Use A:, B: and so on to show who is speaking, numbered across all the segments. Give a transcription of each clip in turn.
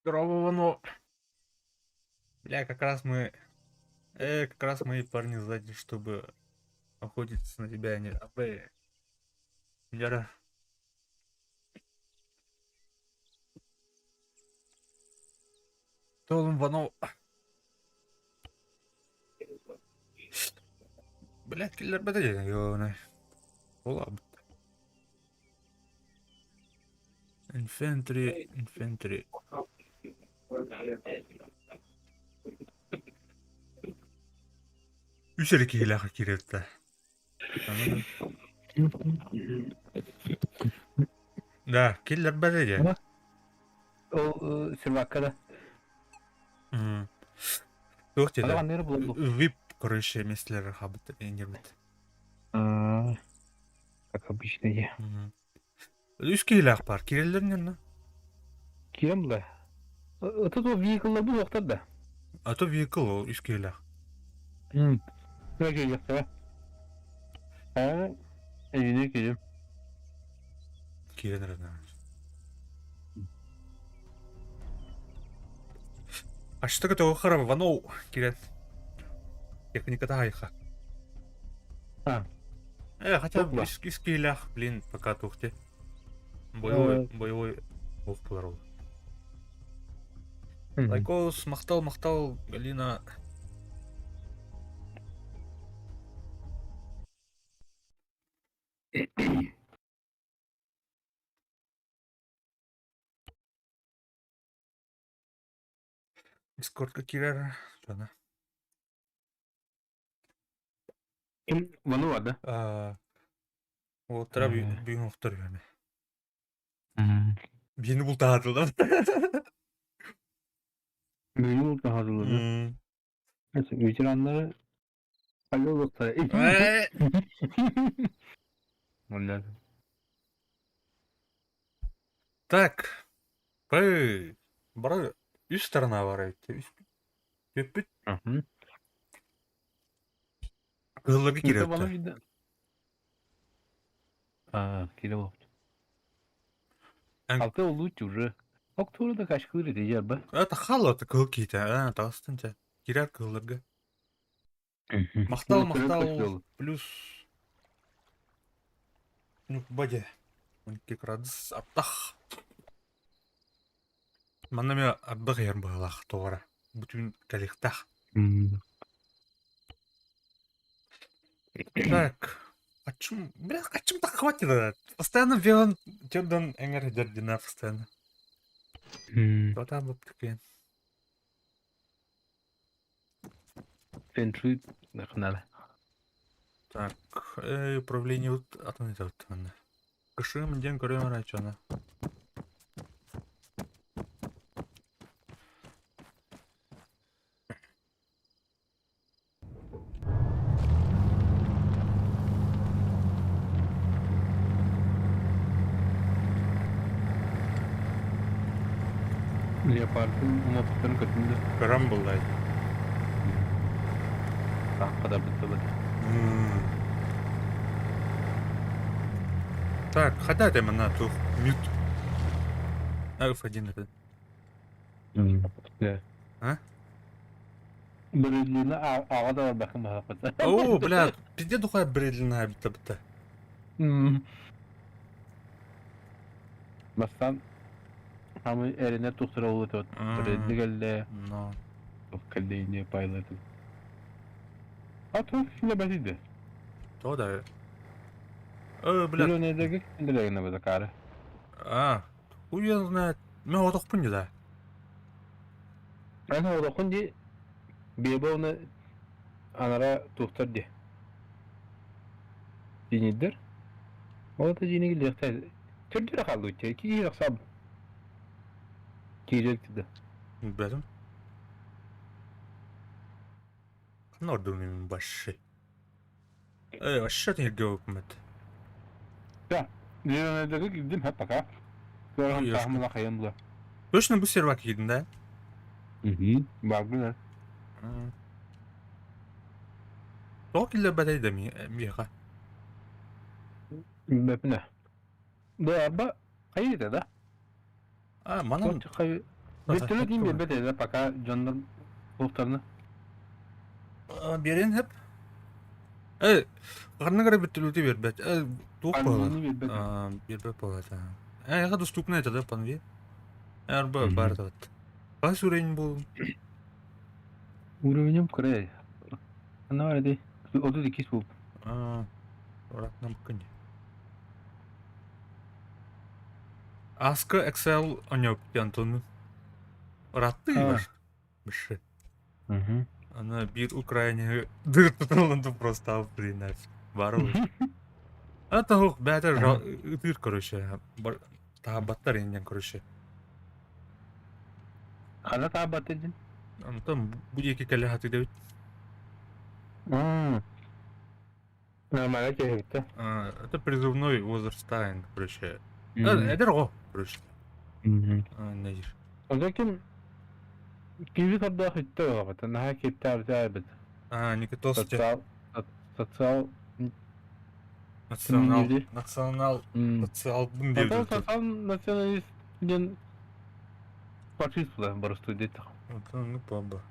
A: Здорово, Вано. Бля, как раз мои парни сзади, чтобы охотиться на тебя, а не... Яра. Толым, Вано. Блядь, киллер бәдәле, ёна. Ола, Infantry. Үсерек хилаха киретті. Да, киллер бәдәле.
B: O Sırvakka'da.
A: Yok dedi.
B: Adam nere bulundu?
A: VIP короче, местler хабыт эңгербит.
B: Как обычно я.
A: Үс хилах бар, киреллернен.
B: Кирем да. Тут o vehicle'lar bu noktada.
A: А то vehicle ол үс хилах.
B: Ne geliyor ya? Ha, evine gireyim.
A: Киренер. А что такое харам, Вано? Кирен. Техника-то хайха. Хотя бы из хилах, блин, пока тухте. Боевой оф-пларол. Лайкос, махтал, Галина. Дискордка кирер. Жана.
B: Vanu var da.
A: O tara büyük muhtar yani. Beni bul dağıtılan.
B: Menü da hazırladı. Mesela veteranları hallolursa. Vallahi.
A: Так. Бара üst сторона var. Köpüt. Kızılları
B: Kimse bana
A: girer.
B: bir de. Kire bak. Altı olduğu çürü. Oktoğru da kaç kılır edeceğim ben.
A: Это халат кыл кийді. Тағыстынша. Girer kızılırga. Мақтал. Плюс. Ну, баде. 12 градус. Аттах. Манна мен ардық ерін бағалақ тоғыра. Бүтін калиқтақ. Так. Қачым так хватит. Постоянно велан тёрдан эңер дердина постоянно. Вот об таки.
B: Феншуй на канале.
A: Так, управление вот отменить. Кышым день көрем райчана.
B: Leopard'ın mopukların kötüydü.
A: Karam bullay.
B: Ah kadar bitti.
A: Так, хотя ты на тух мют. F1 это.
B: Да.
A: А?
B: Бредлина ага да бар бахым хакыта.
A: О, бля, пизде духай бредлина бита.
B: Бастан хамы эрене тухтыра улы тот. Бредли geldi.
A: Но.
B: Калдейне пайлаты. А то шиле басиде.
A: То да. Бля.
B: Бирөнедеги кинделегине бада кары.
A: Хуй его знает. Мен отох пунди да.
B: Ана одокун ди бебауна анара тухтар ди. Динидер. O da yine gidiyor. Türkçe kaldı uçuyor. Ki iyi sab. Girecekti de.
A: Білдім. Қана ордуны мен башшы. Вообще не геокмет.
B: Ya. Leonardo'ya gittim hep baka. Görkem
A: Yaşlı.
B: tahmına kayındı.
A: Точно bu servak yedin de.
B: Bak ne?
A: Toch illa badayda miha.
B: Mepne. Bu araba kayıt da.
A: Manam
B: Çok kayıt. Bir türlü değil mi? Bete de baka canlar muhtarını.
A: берен hep. Qarna gara bitilüti berbet. Tuq bala.
B: Anını bir bete.
A: Berbet bala ta. Yaga dostupna eta da panvi. Arba bar da. Pas ureyn bu.
B: Uğrayacağım Kore'ye. Ne var hadi? 32 bu.
A: Orakna bakınca. Aska Excel anyop yantonu. Rattı var. Bir şey. Она бир Украине дыр туталанды просто принять. Бару. Это хух бәтер дыр короче. Табаттар инген короче.
B: Hala tabat edin.
A: Там bu iki kelle hatı da.
B: Normalde çekti.
A: Это призывной возрастайн, короче. Это ро, короче. Нейр.
B: Lakin kivi tabda hitte o vakit. Naha kiptar zabit.
A: Ники тости.
B: Satsal.
A: Национал. Бун
B: Satsal
A: девди.
B: satsal nasyonalist din faşist bulan barıştı dedi.
A: Ну паба.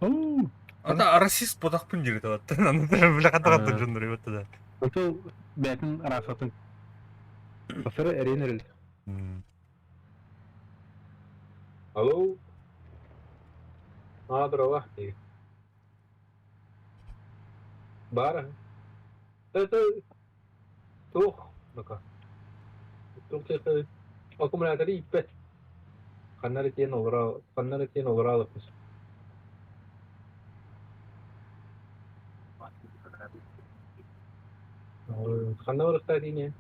B: Oo.
A: Ата расист подақпын жігіт аватты. Аны бля қатағатты жындыр өтті да.
B: Ото бәтін расатын. Басыры әренеріл.
C: Алло. Здравствуйте. Бара. Это тух. Ну-ка. Тух это аккумулятор иппет. Каннары тен олралып. Каннары стадине.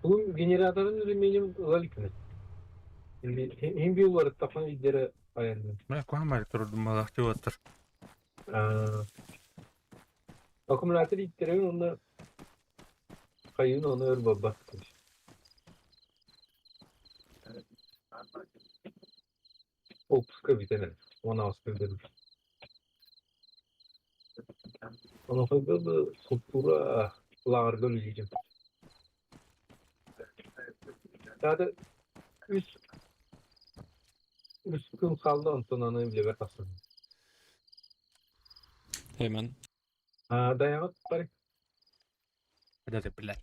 C: Bu generatörün ürünü özellikle. Hem bir olarak tapan idare ayarlı.
A: Бля, куамар тұрды малақты өттір.
C: Akümülatör idare onu kayın onu ör baba. Opska bir tane. Ona asıl dedim. Ona koydu kultura larga lüzeceğim. Zaten üst gün kaldı ondan bile bakasın.
D: Hemen.
C: Dayanık bari.
A: Hadi de bля.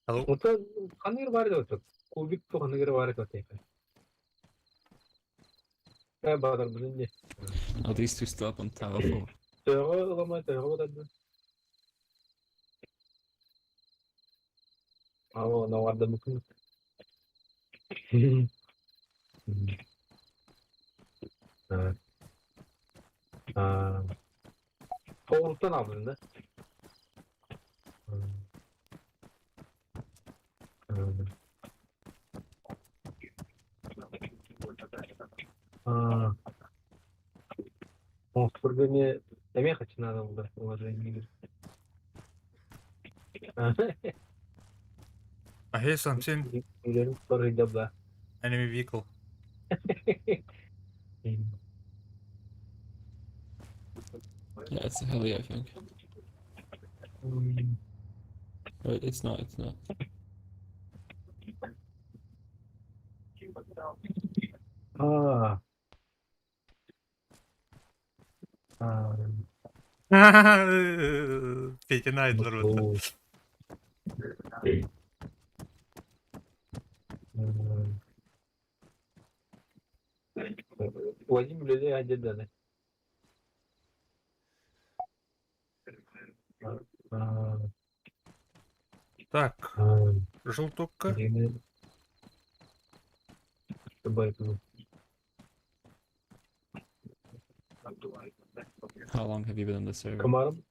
C: Orta kanır var da orta. Kubik to kanır var da tek. Badar bulundu.
D: Hadde ich du på en telefon?
C: Tövbe olama tövbe da. Ama ne vardı mümkün. Doğrultudan aldın da. Фургоне домеха надо было положение.
A: Ahey samsin.
C: Gidelim sonra da.
A: Enemy vehicle.
D: Yeah, it's a heli, I think. Wait, it's not, it's not.
C: Ah. Ah.
A: Pekini aydılar orada.
C: Bu. Hmm. Возьми людей одежды.
A: Так, желтокка.
C: Чтобы это...
D: How long have you been on the server?
C: Kumarım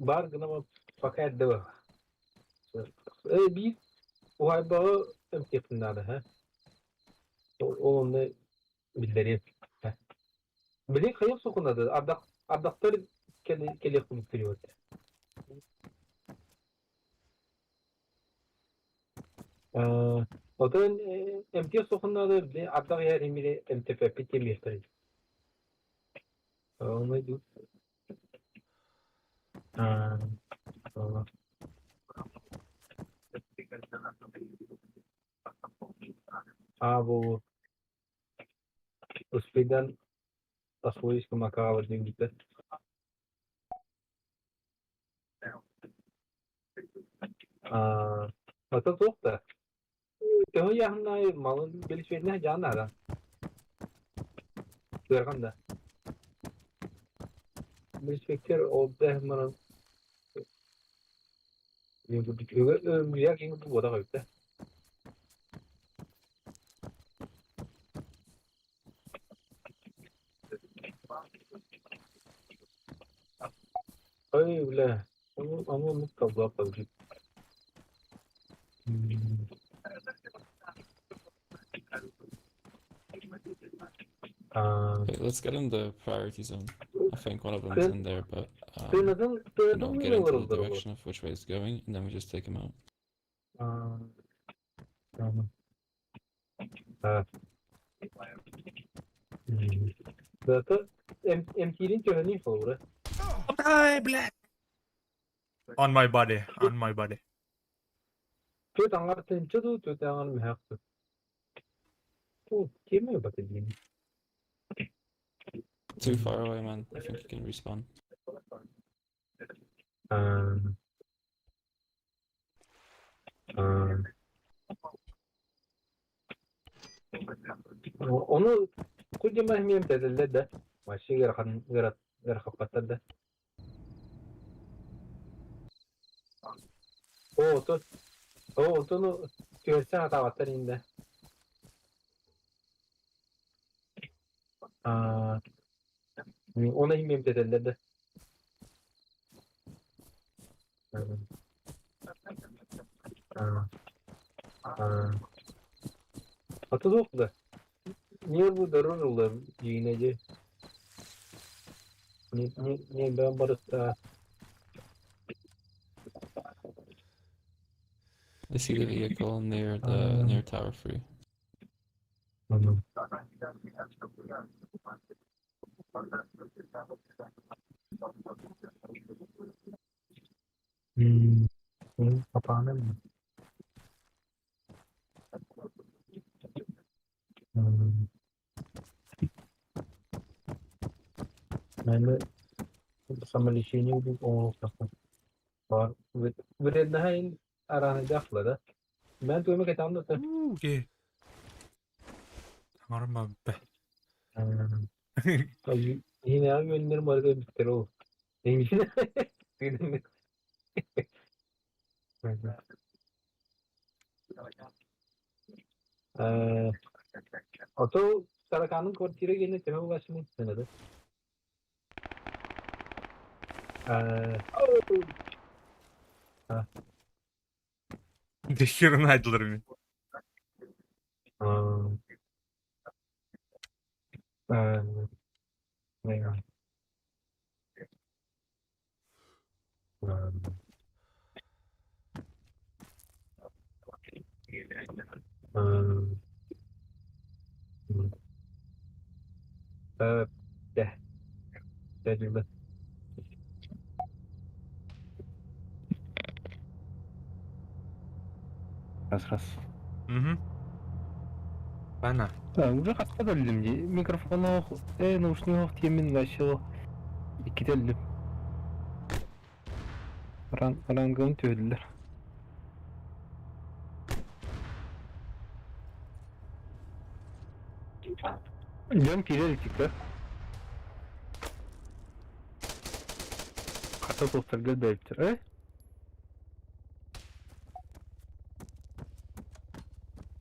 C: var gına fakat da bir o ay bağı yapınlar ha. O onu bildirir. Bile kayıp sokunadı. Adaptör kele kulüptürüyor. O da MTF sokunadı bile adaptör yer imiri MTF bitirmiştir. Onu diyor. Tamam. Bu Uspiden asılıyız ki makavalı gitti. Masa soğuk da. Tehon yakında malın gelişmesine can nada. Görkan da. Gelişmekler oldu hemen. Müzik gibi bu da koydu. Öyle. Ama mutlaka yapalım.
D: Okay, let's get in the priority zone. I think one of them's in there, but
C: Tığınızın
D: get into the
C: vuruldur bu.
D: direction of which way it's going, and then we just take him out.
C: Tamam. Zaten MT'nin çöğünü olur.
A: Die, black. On my body, on my body.
C: Tüt angartın çıdı, tüt angartın haktı. Bu kime bakayım?
D: Too far away, man. I think you can respawn. Onu kocaman hemiyem tezelde de. Maşı gara kapattı da. O otunu görsen hata batar indi. Ona hemiyem tezelde de. Atı soğuk da. Niye bu darur olur yiyinece? Niye ben barışta? I see the vehicle near near Tower 3.
C: Kapağını mı? Ben de sama lişini bu olmasın. Var. Ve daha in aranacaklar da. Ben duymak etamda da.
A: Okay. Tanrım be.
C: Yine abi önlerim arada bitir o. Benim için. Oto Sarakan'ın kortire gelene temel ulaşımı sınırı.
A: Dışarın aydılar mı?
C: Ne ya?
D: de tecrübe.
B: Раз.
A: Угу. Пана.
B: Так, уже хasta da bildim. Mikrofonu, наушнигов temin başlıyor. İki telli. Rangını tüydüler. Can pire çıktı. Kata tostlar göz belirtir.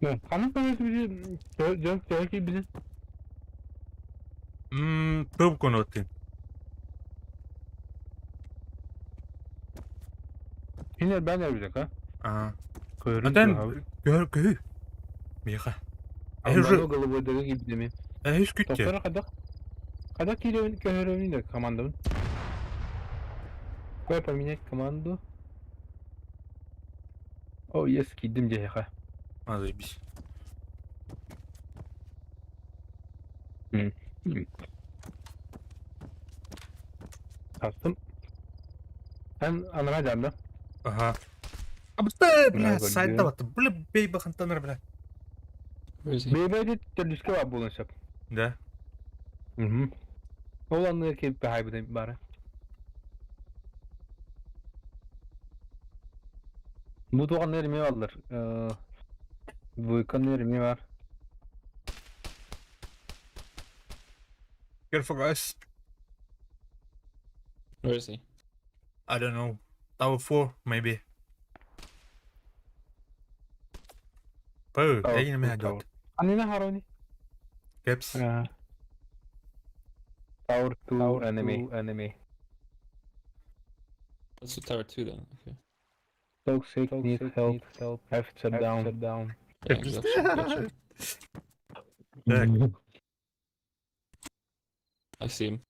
B: Ne? Kanıt da bizi can belki bizi
A: Pöp konutin.
B: yine ben yapacak ha.
A: Ага.
B: Koyarım
A: Neden? Gör. Миха.
B: Almanı головой dediği gibi demin.
A: Hiç güt ya.
B: Tostlara kadar kilo'nun köhörünü de komandonun. Koy поменять команду. О, yes, gittim CHK.
A: Заебись.
B: Kastım. Ben anlama canlı.
A: Ага. А бля,
B: Бля,
A: сайда
B: гольден.
A: бат. Бля, бей бахантанар, бля.
E: Where is he?
B: BB'de terlüske var bulunacak.
A: Да.
B: Olanları ki bir haybedeyim bari. Bu doğan neremi varlar. Bu yıkan neremi var.
A: Careful, guys.
E: Where is he?
A: I don't know. Tower 4, maybe. Pö,
B: Tower
A: yine mi
B: two,
A: hadi?
B: tower. Anne haroni.
A: Caps.
B: Tower 2 enemy.
E: Let's do tower 2 then. Okay.
B: Toxic, need help. Have to shut down.
E: Yeah, gotcha.
A: Так.
E: I see him.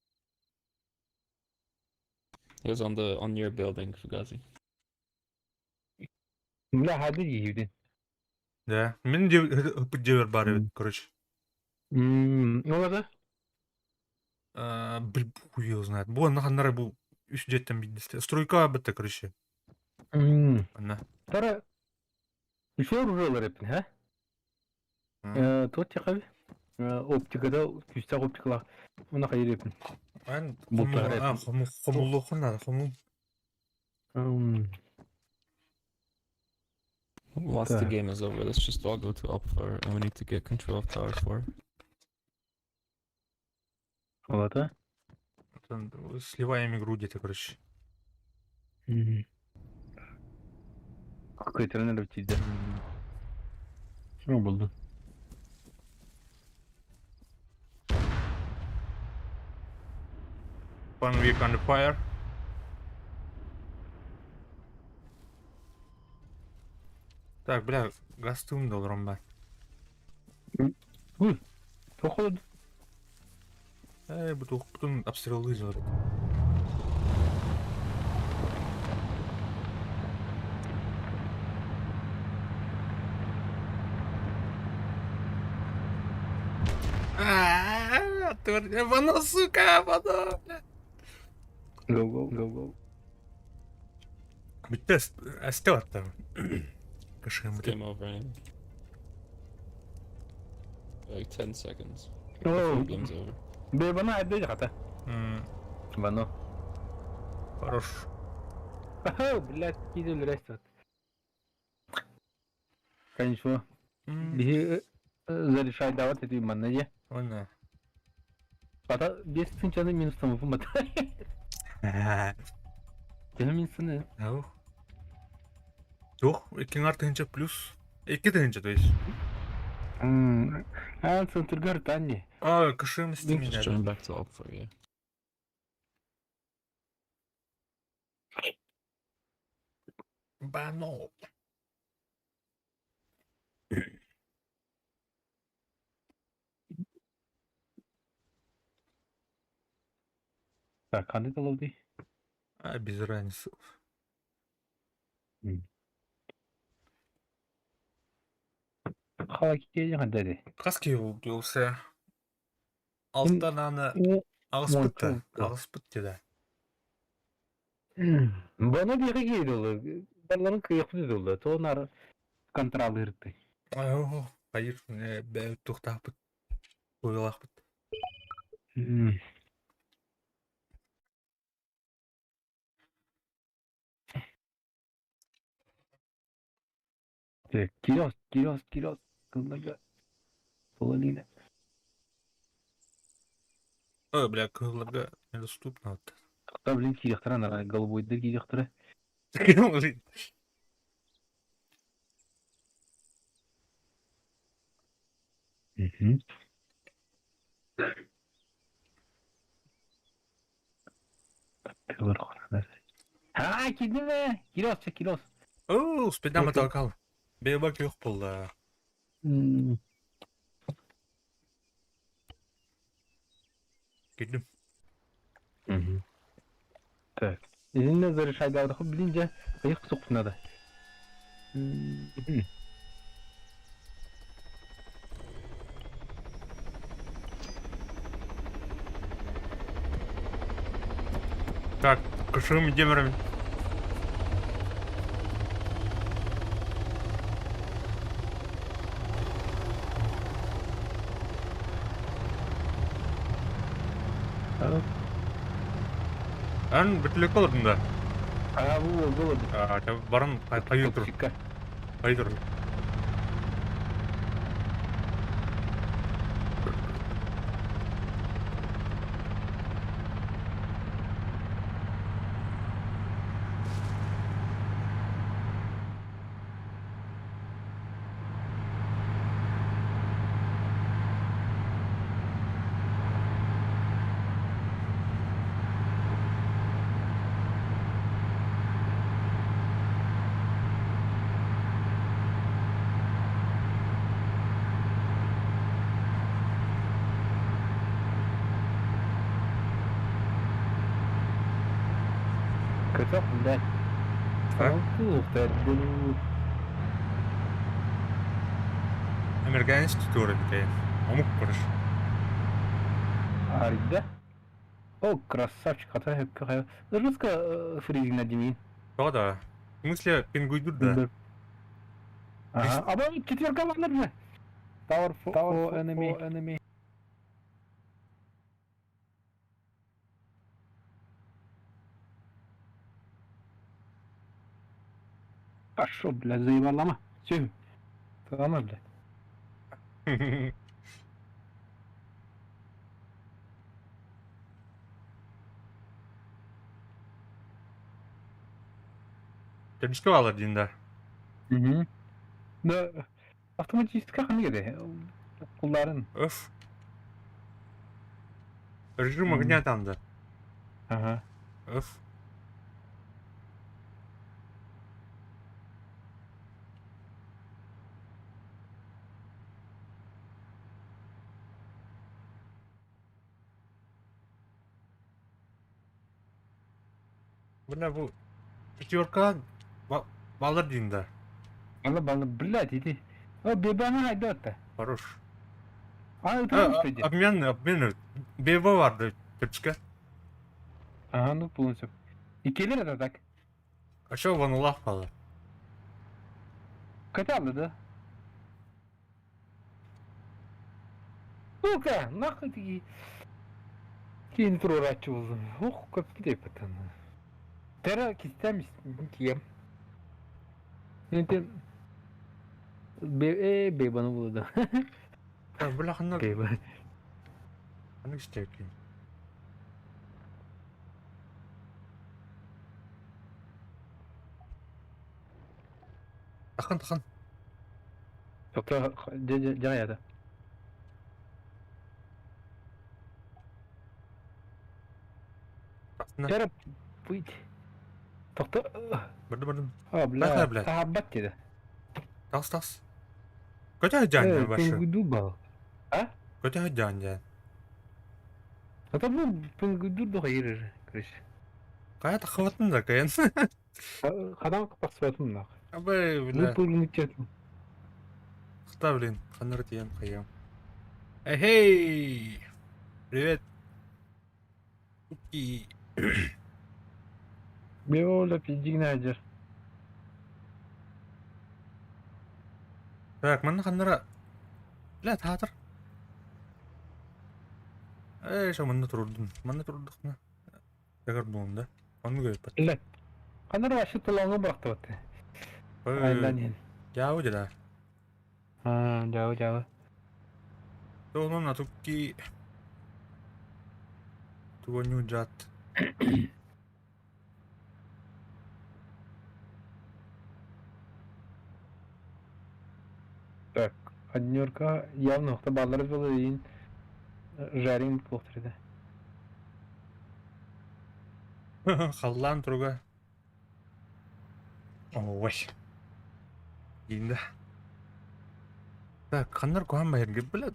E: He was on your building, Fugazi.
B: Бля, hadi yiyordin.
A: Да. Мен девер бары, короче.
B: Ne oldu?
A: Блин, хуй его знает. Бұл наханнары бұл үш жеттен бидісті. Стройка бітті, короче. Ана.
B: Tara. Bir şey vuruyorlar hepin ha? Tot yakabı. Optikada küçük optikla. Ona hayır yapın.
A: Ben
B: Бұлттар
A: хомулу хонады, хомул.
E: Once the game is over, let's just all go to Alpha, and we need to get control of tower 4.
B: Olada.
A: Сливаем игру где-то, короче.
B: Kayıtlarını da bitirdi. Ne buldu?
A: One week under fire. Так, бля, гастым долларом ben.
B: Çok oldu.
A: Bu bütün обстрелы сделали. Вано, сука, вано.
B: Go.
A: Bitti, este attım. Kaşığım
E: It's
A: bitti.
E: game over anyway. Like 10 seconds.
B: Oh,
E: Game's over.
B: bana edecek hatta. Bana.
A: Хорош.
B: Блядь, gidiyor restoran. Конечно. Bir zarışay davet edeyim ben nece?
A: O ne?
B: Hatta bir sıçanın minus tamamı mı? Canım insanı.
A: Yok. Yok, ikin artınca plus. İki deyince de iş.
B: Ha, sen Turgar anne.
A: Kaşığım
E: I think just
A: istemeyene.
E: join back to Alpha, yeah.
A: Bano.
B: Так, kandı da oldu.
A: Без разницы.
B: Hala ki hadi dedi.
A: Каски убился. Алтан аны
B: О,
A: ағыспытты.
B: мончу.
A: Ағыспыт деді.
B: Бана бияқы кейді олы. Баларын күйіқпіз олы. Тоғынар контралы ырытты.
A: Ау, қайыр, бәу тұқтақпыт. Қойылақпыт.
B: Кирос. Кылдырға. Полалина.
A: Бля, кылларға недоступно. Вот.
B: Қақта білін кейіқтіра, нара голубойды кейіқтіра. Ха, келді ме? Кирос.
A: О, спидометр кал. Бейбак yok болды. Келдім.
B: Так. Изинне зарішайды ағдақы білінже қиық сұқтынады.
A: Так, кышым демірім. Ан бітілік болырдың да.
B: Бұл болды.
A: Барын қайы тұр. Қайы тұр.
B: Kötü de.
A: Американский тур бітейін. Омық көріш.
B: Арida. О, красавчик, хата хөккө хая. Русска фризина демейін.
A: Тоға да. В смысле, пингуйдур да.
B: Ага, аба четверка var mı? Tower for enemy. Пошел, блядь, заебалама. Все. Tamam, блядь.
A: Тәбішке алыр дейін да.
B: Да, автоматически қаны кеді. Құлдарын.
A: Öf. Режим огня атанды.
B: Ага.
A: Öf. Бля, bu пятерка балыр дейін да.
B: Бала, блядь, иди. О, бебаны айдатты.
A: Хорош.
B: Это
A: Обмен. Беба vardı тәбішке.
B: Ага, ну полностью. И келер это так.
A: А что вон улақ қалды?
B: Каталды, да? Ну-ка, нахуй такие. Кейін тұрғыратшы болдым. Ох, көп деп атаны. Тәрі кестеміз, кием. Енді... Бейбаны болды.
A: Бля, қанна...
B: Бейбаны.
A: Қанна кістер екен? Тақын.
B: Тоқта, жаңа яды. Тәрі, бұйт. Тоқта...
A: Бірді.
B: А,
A: Байқай,
B: бля, тағаббат деді.
A: Тас. Көте жан башы.
B: Пингуду бал. А?
A: Көте жан.
B: Это был пингуду да хайыр, короче.
A: Қая тақыватын да, каян.
B: Қадан қапақсыватын нақ.
A: Абай,
B: Ну,
A: бля.
B: пулметтетін.
A: Қыта, блин. Қаныр тиен қаям. Эй! Привет. И...
B: Биоля пидигнадер.
A: Так, мен ханнара... Бля, таатыр. Шо манна турдун. Манна турдукна. Тегер буунда. Onu göpet.
B: Illa. Kanır başı tulağını bıraktı battı. Aynen yen.
A: Jauh jada.
B: Ha, jauh jauh.
A: Tuohon natukki... Tuo nyujat.
B: Так, однерка явно, кто баллар был и жарим плохо.
A: Халлан туруга. Ой. Инда. Так, ханнар кохан байырге. Бля,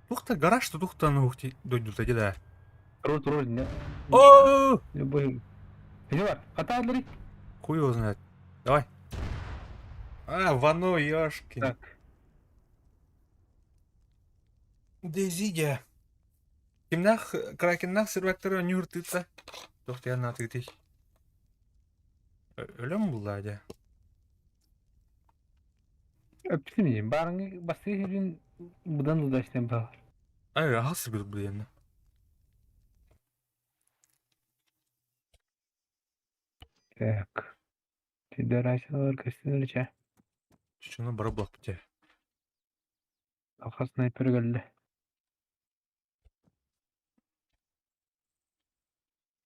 A: тухта гараж тухта нухти дойдулта жада.
B: Рот, не.
A: О!
B: Любой. Где var? Хата адлери?
A: Хуй его знает. Давай. Вано, ёшки.
B: Так.
A: Дезиге. Кимнах, кракеннах сервакторы не уртыца. Тухта я на тытый. Ölüm bulaydı.
B: Öpsün barangı bası hirin budan uzaştan bağır.
A: Ay, hasıl bir bu yana.
B: Так. Федерация костюмерче.
A: Şunu bara bak bir de.
B: Алха снайпер geldi.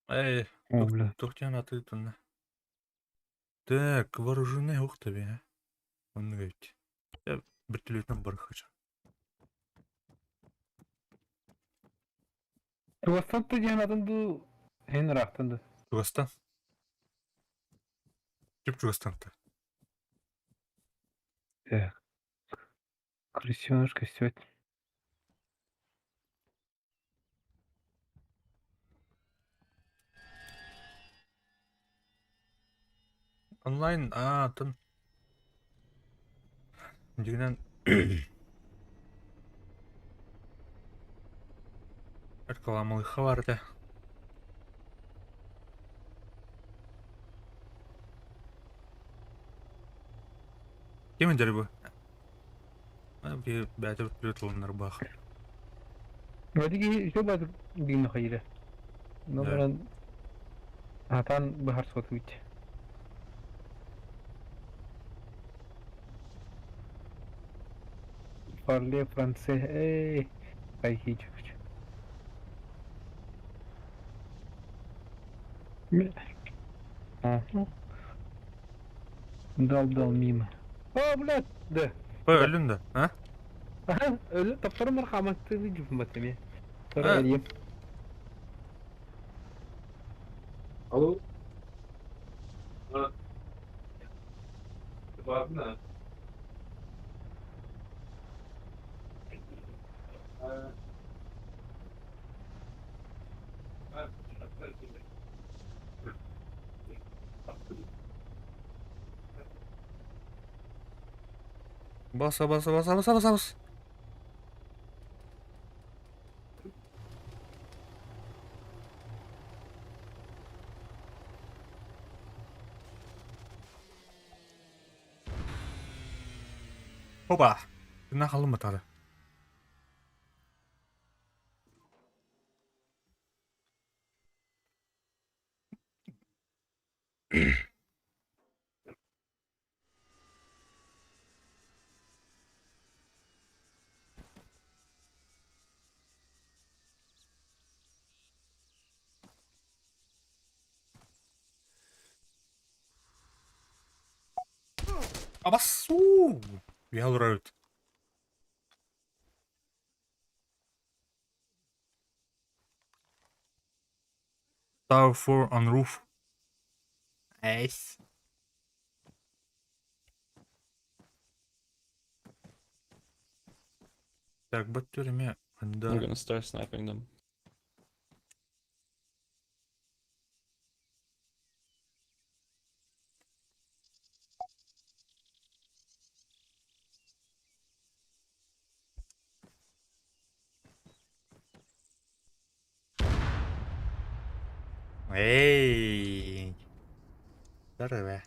A: Ay,
B: Бля.
A: тухта на тытый. Так, вооружены ух тебе. Он говорит. Я бертолетом бар хочу.
B: Туастан жаанатын ду hen рахтанды.
A: Чугастан. Тип Чугастан-то.
B: Так. Крысёнышка сёт.
A: Онлайн, тын. Дегенен... Рекламалы хабарды. Кем bu? Bir bәтір плют олынар бақ.
B: Вадиги что бадыр дин хайре. Но
A: Да.
B: баран атан бахар сотвит. Parle francés, ay hiç. Ага. Дал мимо. О, блядь, да.
A: Ölün de, ha?
B: Aha, öyle tapları merhametli bir cümle mi?
A: Ha.
B: Sonra edeyim.
C: Alo. Ha. Var mı?
A: Basa basa basa basa basa basa. Hopa. Kena kalın mı tadı? Abas. We have road. Tower 4 on roof. Nice. Так, батюрами.
E: I'm
A: Да.
E: gonna start sniping them.
A: Эй! Здорово.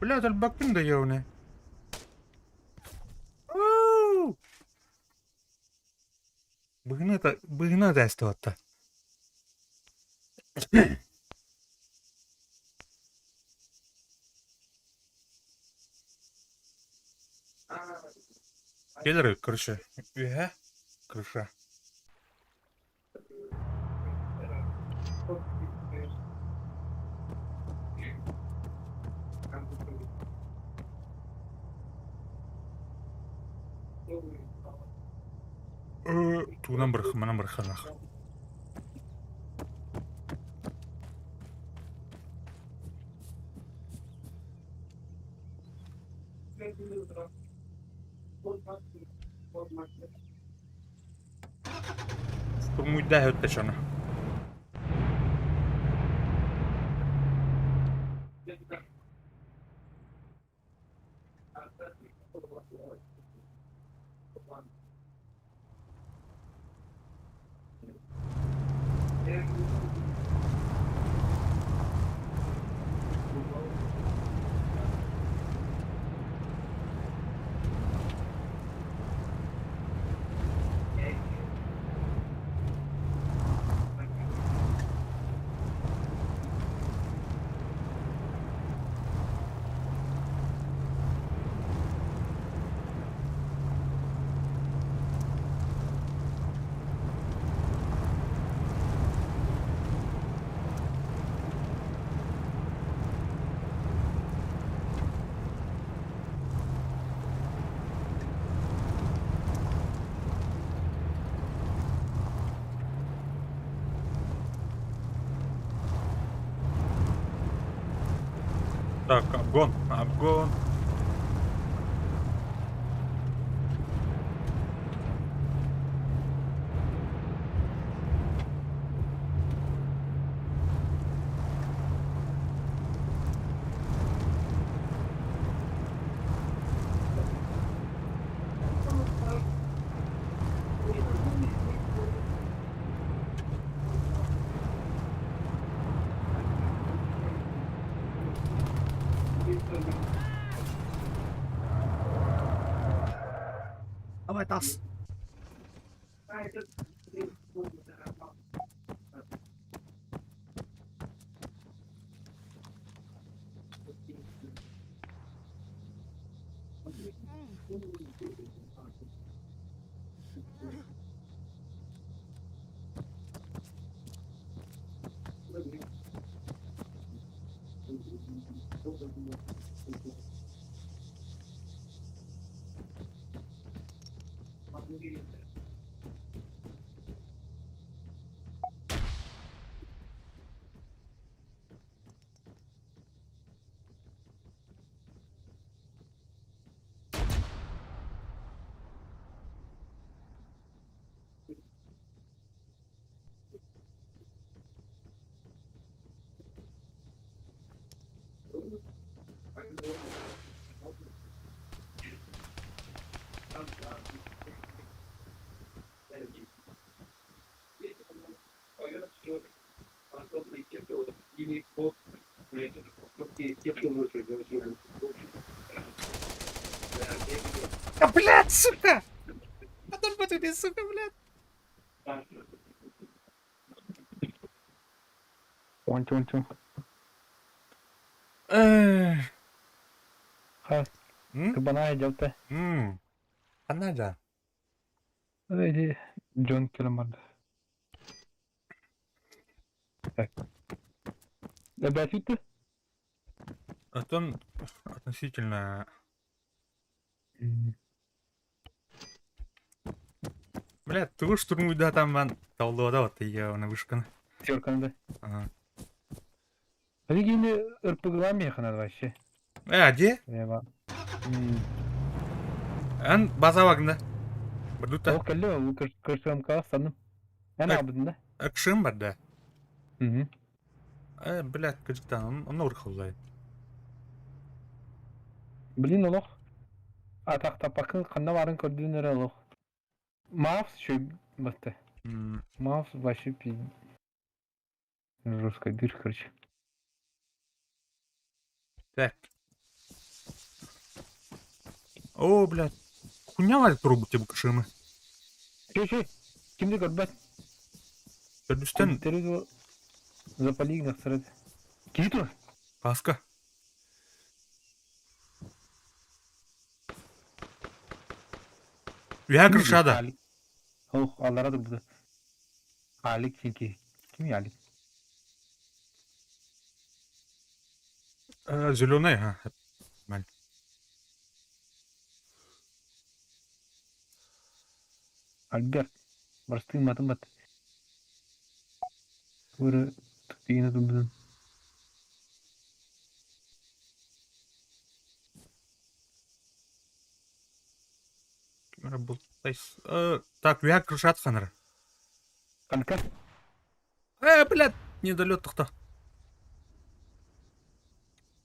A: Блядь, الباكين ده يوني. Быгната осталось-то. Пидоры, короче. Крыша. Ту номер ханах. Штурмуй да höttechana. Так, обгон. Давай, таз. А, блядь, сука! Подожди, сука, блядь.
B: Ончу.
A: Эх.
B: Ха,
A: М?
B: ты бана идёт-то.
A: Канада.
B: Эти Джон Килман. Так. Опять ты?
A: Это относительно... Блядь, ты штурмуй, да, там, man. Талдода вот я на вышкан.
B: Терканда.
A: Ага.
B: А ты гене РПГ механа вообще.
A: Где?
B: Я
A: Ан база вагында. Бардута.
B: О, калле, у кырсамка саным. Ana абында.
A: Акшим барды.
B: Мгм.
A: Блядь, кыжыктан, он урхылдай.
B: Блин, олох. Атақта пакын қанда барын көрдүн эре олох. Мавс шо басты. Мавс вообще пи... Жесткая дырь, короче.
A: Так. О, блядь. Хуйня валит трубу тебе кышымы.
B: Че? Кимди көрбәт?
A: Көрдүстен
B: Терезо запали их насрать. Киту?
A: паска. Я крышада.
B: Ох, Аллара да burada. Alik çünkü. Kim ya Alik?
A: Зеленая, ага. Маль.
B: Альберт. Простым матом бат. Böyle yine durdun.
A: Работайс. Так, я крышат ханыр.
B: Kanka.
A: Блядь, недолет-то.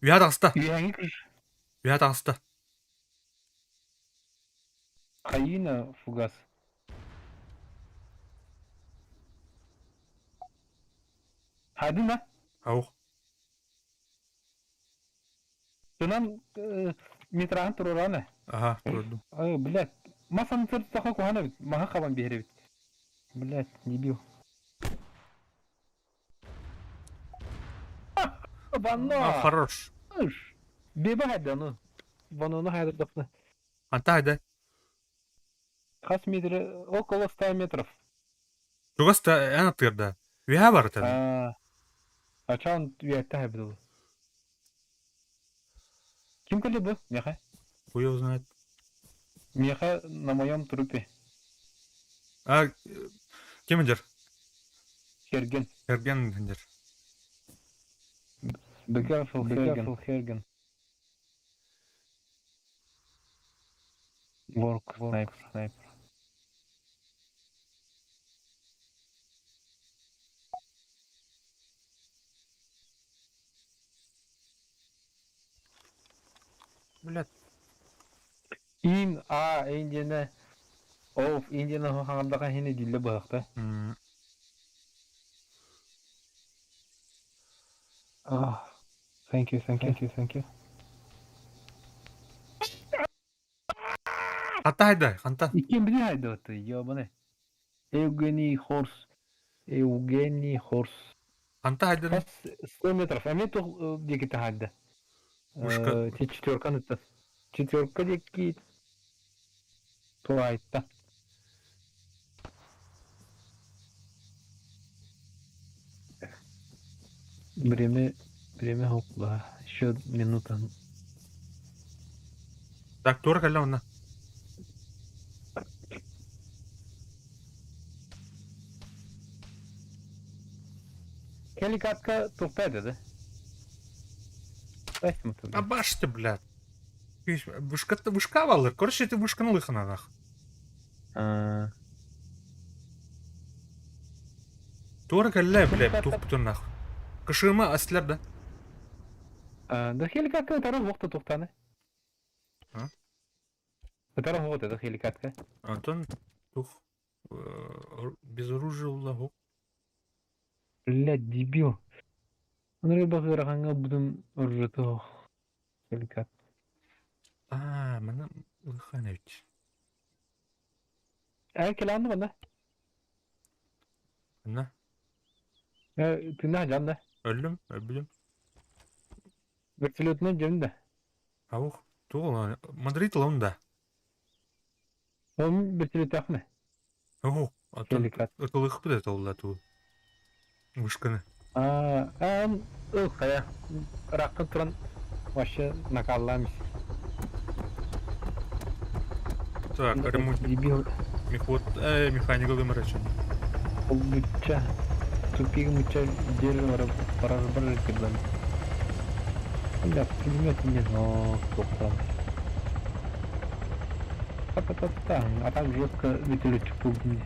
A: Я таста.
B: Üyeğini kır.
A: Я таста.
B: Kayına fugas. Hadi lan.
A: Ау.
B: Şundan mitrahan tururane.
A: Ага, трудно.
B: Блядь. Masanın sırtı taka kuhana bit. Maha kaban bir yere bit. Блядь, дебил. Банно.
A: Хорош.
B: Беба hadi onu. Bana onu hayır dafna.
A: Анта айда.
B: Kaç metre? Около 100 метров.
A: Тугаста ана тырда. Я бар это.
B: Açan üyette hep dolu. Kim kıldı bu? Меха.
A: Хуй его знает.
B: Меха на моем трупе.
A: Кемендер.
B: Херген.
A: Эргендер.
B: Be careful, Hergen. Work, sniper.
A: Блядь.
B: İncene. Of, incene hanımdaki hini dille bıraktı. Thank you.
A: Анта айда, анта.
B: İkim bir haydi otu, ya bu ne? Evgeny Horse.
A: Анта айда.
B: Kaç 100 metrов, а мне то дикий haydi.
A: Вышка.
B: Те четверка это. Четверка дикий. Туайта. Время хопла. Еще минута.
A: Так, тура калёна.
B: Хеликатка тухтайды, да? Қайсы мұты?
A: Абашты, блядь. Вышка валыр. Короче, ты вышканы лыхана нах. Тура калля, блядь, тух бүтін нах. Кышыма аслар да.
B: Да хеликатка тарах вақты тухтаны.
A: А?
B: Тарах вақты да хеликатка.
A: Антон тух без оружия улагу.
B: Блядь, дебил. Onları bakıyorum budun urrutu. Delikat.
A: Mana Ульханович.
B: Kelandı bana.
A: Ana,
B: Tünde canlı.
A: öldüm, öldüm.
B: Vertiliyotun cebinde.
A: Аух, тугул Мадрид лонда.
B: Onun vertiliyot yapma.
A: Аух,
B: Delikat.
A: атылых бит это улда ту. Вышканы.
B: Kaya. Rakın turan başı nakallarmış.
A: Так, ремонт механик выморочен.
B: Bıçça. Tupik bıçça jerin var. Para kirden. Ya filmet ne no toplam. Та. А там жестко vertiliyot buldum.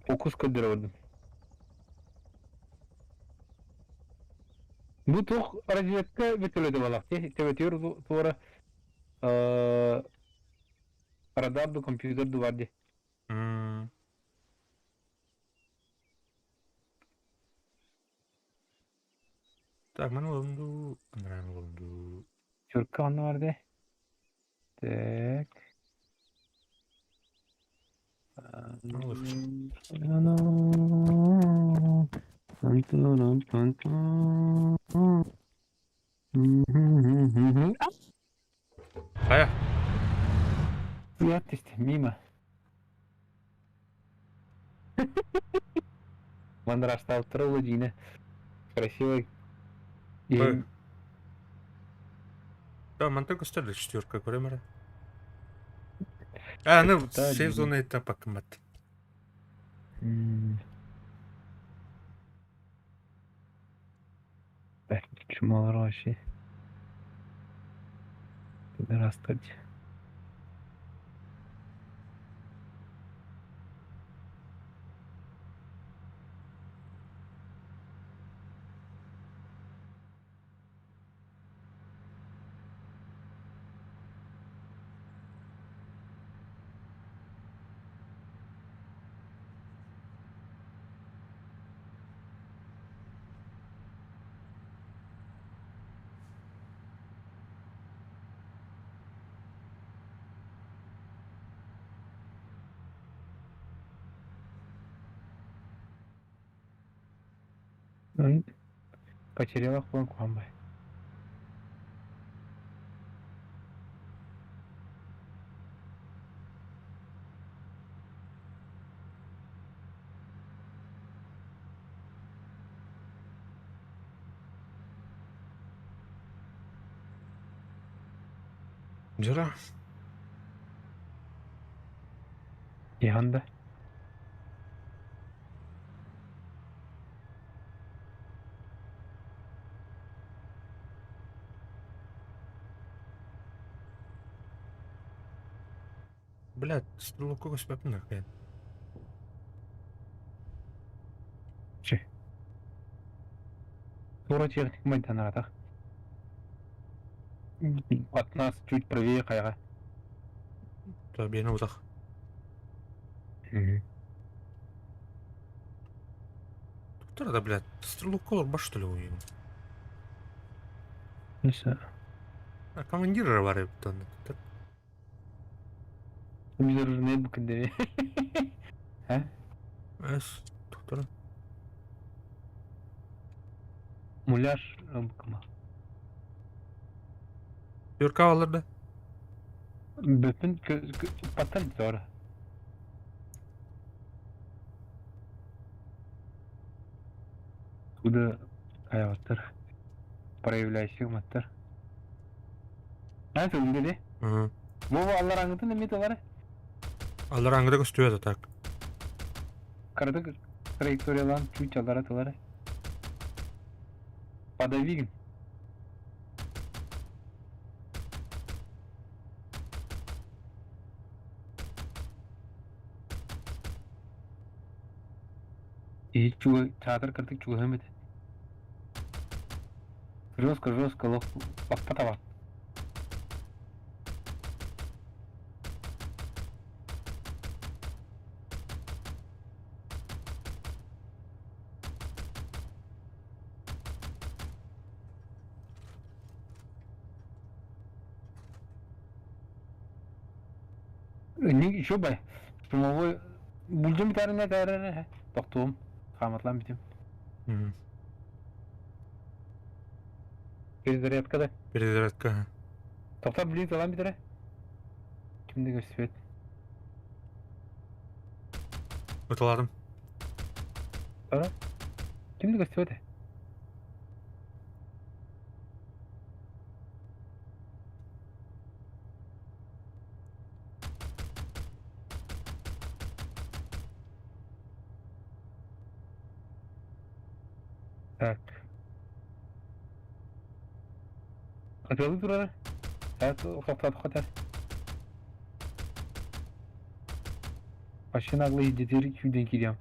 B: Fokus kırdırıyordum. Bu çok aracılıkta bitirdi valla. Tebetiyor sonra radar da kompüter de vardı.
A: Так, mana oldu. Mana oldu.
B: Türk anı vardı. Tek.
A: Ne olur. Kaya.
B: Я işte мимо. Мандра стал троллодина. Красивый.
A: Ой. Да, man только стали четверка, Кремера. Ну,
B: Да,
A: сейф зона этапа кымат.
B: Чумалар вообще. Пидорастать. Потеряла планку амбай.
A: Жара.
B: Yandı.
A: Блядь, стрелок когось пепна, хрен.
B: Тура техник майданға так. От нас чуть правее қайға.
A: Да, бені ұзақ. Туктар да, блядь, стрелок колор баш, что ли, у него?
B: Несі.
A: А командиры бар ебтан.
B: Bizler ne bu kende? He?
A: Эс, туктар.
B: Mular kama.
A: Четверка алырды.
B: Bütün patlar sonra. Куда hayatlar проявляющих маттар. Nasıl dedi? Bu Allah rangıtın ne mitoları?
A: Алар аңгыда көстөбөт так.
B: Кырдык траекториялан чуть алара тылары. Подавигин. И чуга чатыр кырдык чуга хэмэт. Жестко лох патава. Ne şu bay. Şumavu bulacağım bir tane ne tane. Doktum. Kamatlan bitim.
A: Hı.
B: Gözleri yat kadar.
A: Перезарядка.
B: Topla bilir falan bir tane. Kimde gösteriyor?
A: Оталадым.
B: Sonra. Kimde gösteriyor? Так. Atıyordu durana. Evet, ufak kadar. Başına ağlı yedirir ki denk gidiyorum.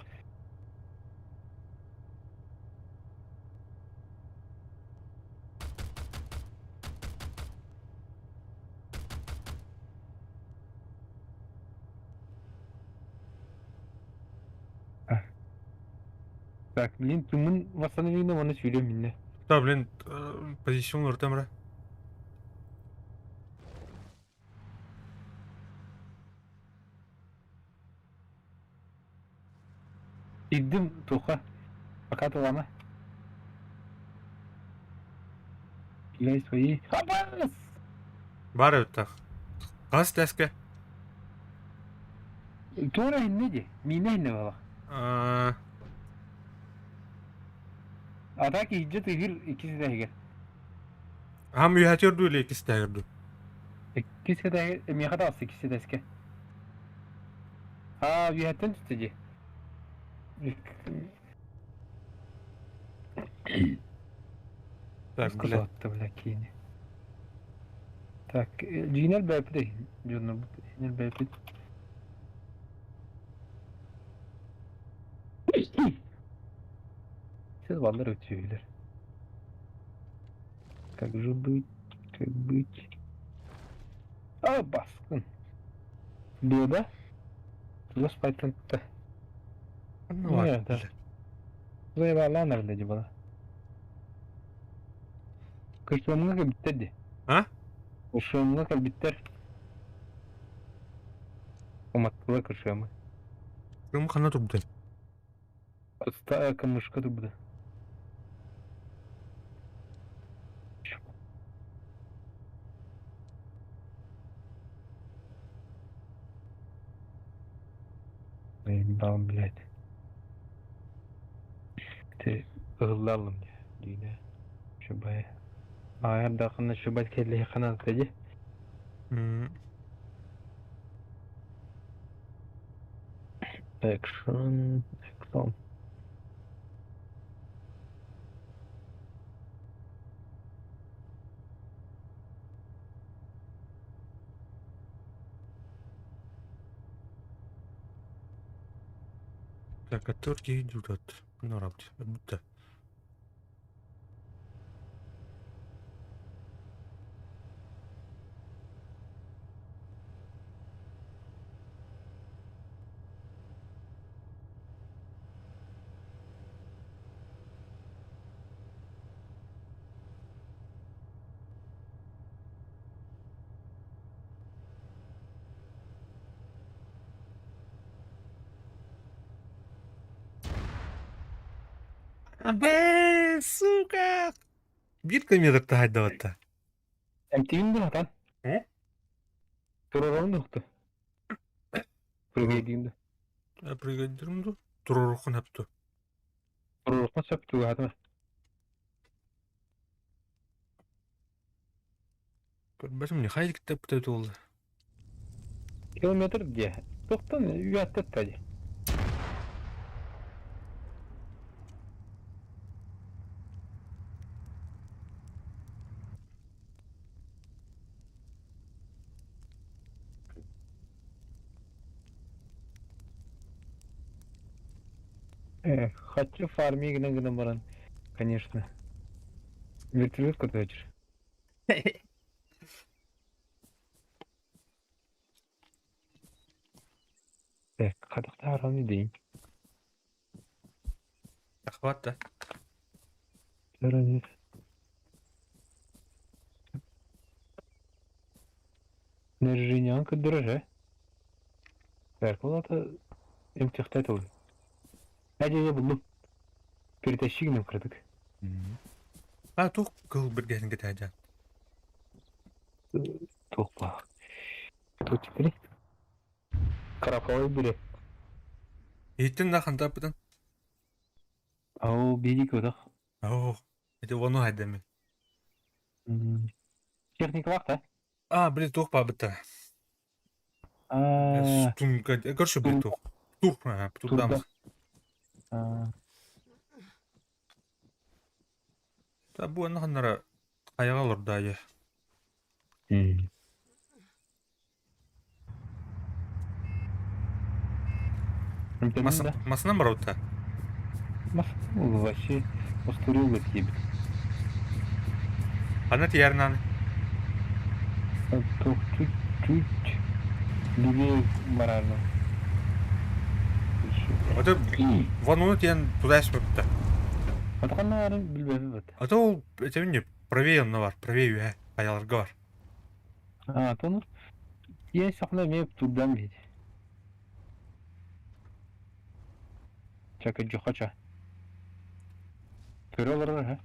B: Так, блин, тумун восстановлено, onu söylüyorum minne.
A: Да, блин, позицион ортамра.
B: Gittim Tuğ'a. Fakat olama. Bilay soyu. Abbas!
A: Бар өттақ. Қас тәске.
B: Tuğra hinneci. Minne hinne baba. Atak hicret hir ikisi de higel.
A: Хам үйәтерді өлі екісі тәгірді.
B: İkisi de miyakada as ikisi de eski. Ha yühetten tutucu.
A: Так,
B: Kısa
A: блядь.
B: attı blakini. Tak, Cinel BP de. Canım, Cinel BP. Siz vallar ötüyorlar. Как же быть? Как быть? А, baskın. Diyorda. Los Python'da.
A: Ну,
B: Ne
A: ладно,
B: ya da.
A: блядь.
B: Buraya bağlar nerede acaba? Kışlamına kadar bitti.
A: А?
B: Kışlamına kadar bitter. Umattılar kışlamı.
A: Кім қана тұрды?
B: Sta kamışka da bu da. Benim bağım bilet. Te ığırlarım ya. Düğüne. Şu baya. Ayar dağına şu baya kelleyi kanal teci. Action. Action.
A: Так, который идет. Ну, работа. Будто. Абе, сука! Bir метрді хайдаватта.
B: MTV'nin de hatan.
A: Hı?
B: Programın da yoktu. Programın
A: Бригадирімді тұрырықын әпті.
B: Programın söptü hatan.
A: Көрбәсім не қай кітап бітеді олды.
B: Kilometre diye. Doktan üyette teci. Хочу фармить гна баран. Конечно. Вертолет катаешь. Kadakta aramı değil.
A: Ахватта.
B: Öğrenir. Нержинянка дороже. Веркулата имтихтат ol. Әдене buldum. Перетащигнем кырдык.
A: Тух кыл bir gezin giteceğim.
B: Топа. Тут теперь. Караковый бире.
A: Eğitim de kanda bıdın.
B: Ау бедик одах.
A: Это onu hademi.
B: Техника вақта.
A: Блин, тух па быта.
B: А,
A: Короче, блин, тух. Тух, тут
B: турда.
A: дамыз. Bu onu kanlara ayağa alır dayı. Masına mı rota?
B: Вообще устурил бы ебет.
A: Anlat yerine.
B: Тут чуть-чуть левее морально.
A: Ata vanunu diyen tуда esmepti.
B: Атақанларын білбеді бәді.
A: Ata o eteminim правее onu var. Правее üye. Ayalarga var.
B: Тоны ең сақна меп турдан бейді. Чака жоқача. Көрі оларға, ха?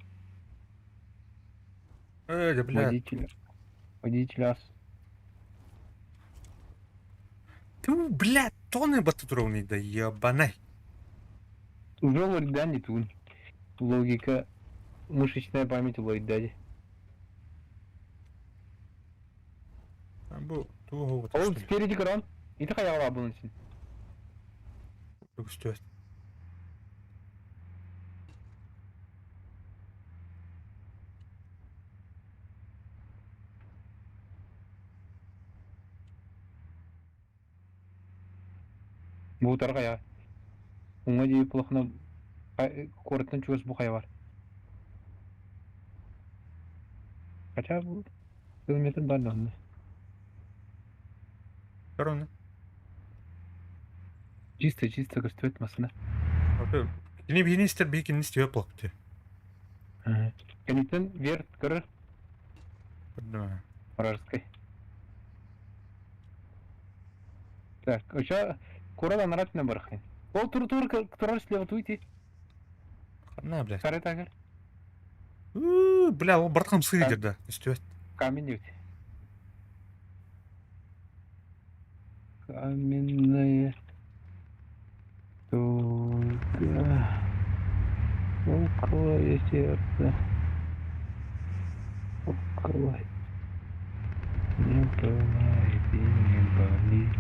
A: Öyle bile.
B: Водитель ас.
A: Ты, блядь, тоны батутровный, да ебаный.
B: Уже лордан не тун. Логика. Мышечная память у лордади.
A: Bu tuğu
B: Ол спереди кран. И такая яла bunun için.
A: Çok istiyor.
B: Bu tarafa ya. Ona diye plakına korutan çöz bu kaya var. Kaça bu? Kilometre daha ne?
A: Gör onu.
B: Чисто göstermesine.
A: Abi, yine birini ister, bir ikini istiyor plakti.
B: Kanıtın ver kırır.
A: Değil mi?
B: Вражеской. Так, сейчас курала на рапне барахай. Ол тур, который слева туйти.
A: Ne блядь?
B: Старый тагер.
A: Бля, ол братқам сыры дерді. Istiyor.
B: Камень нет. Каменная. Только. Около сердца. Около. Не бывает и не болит.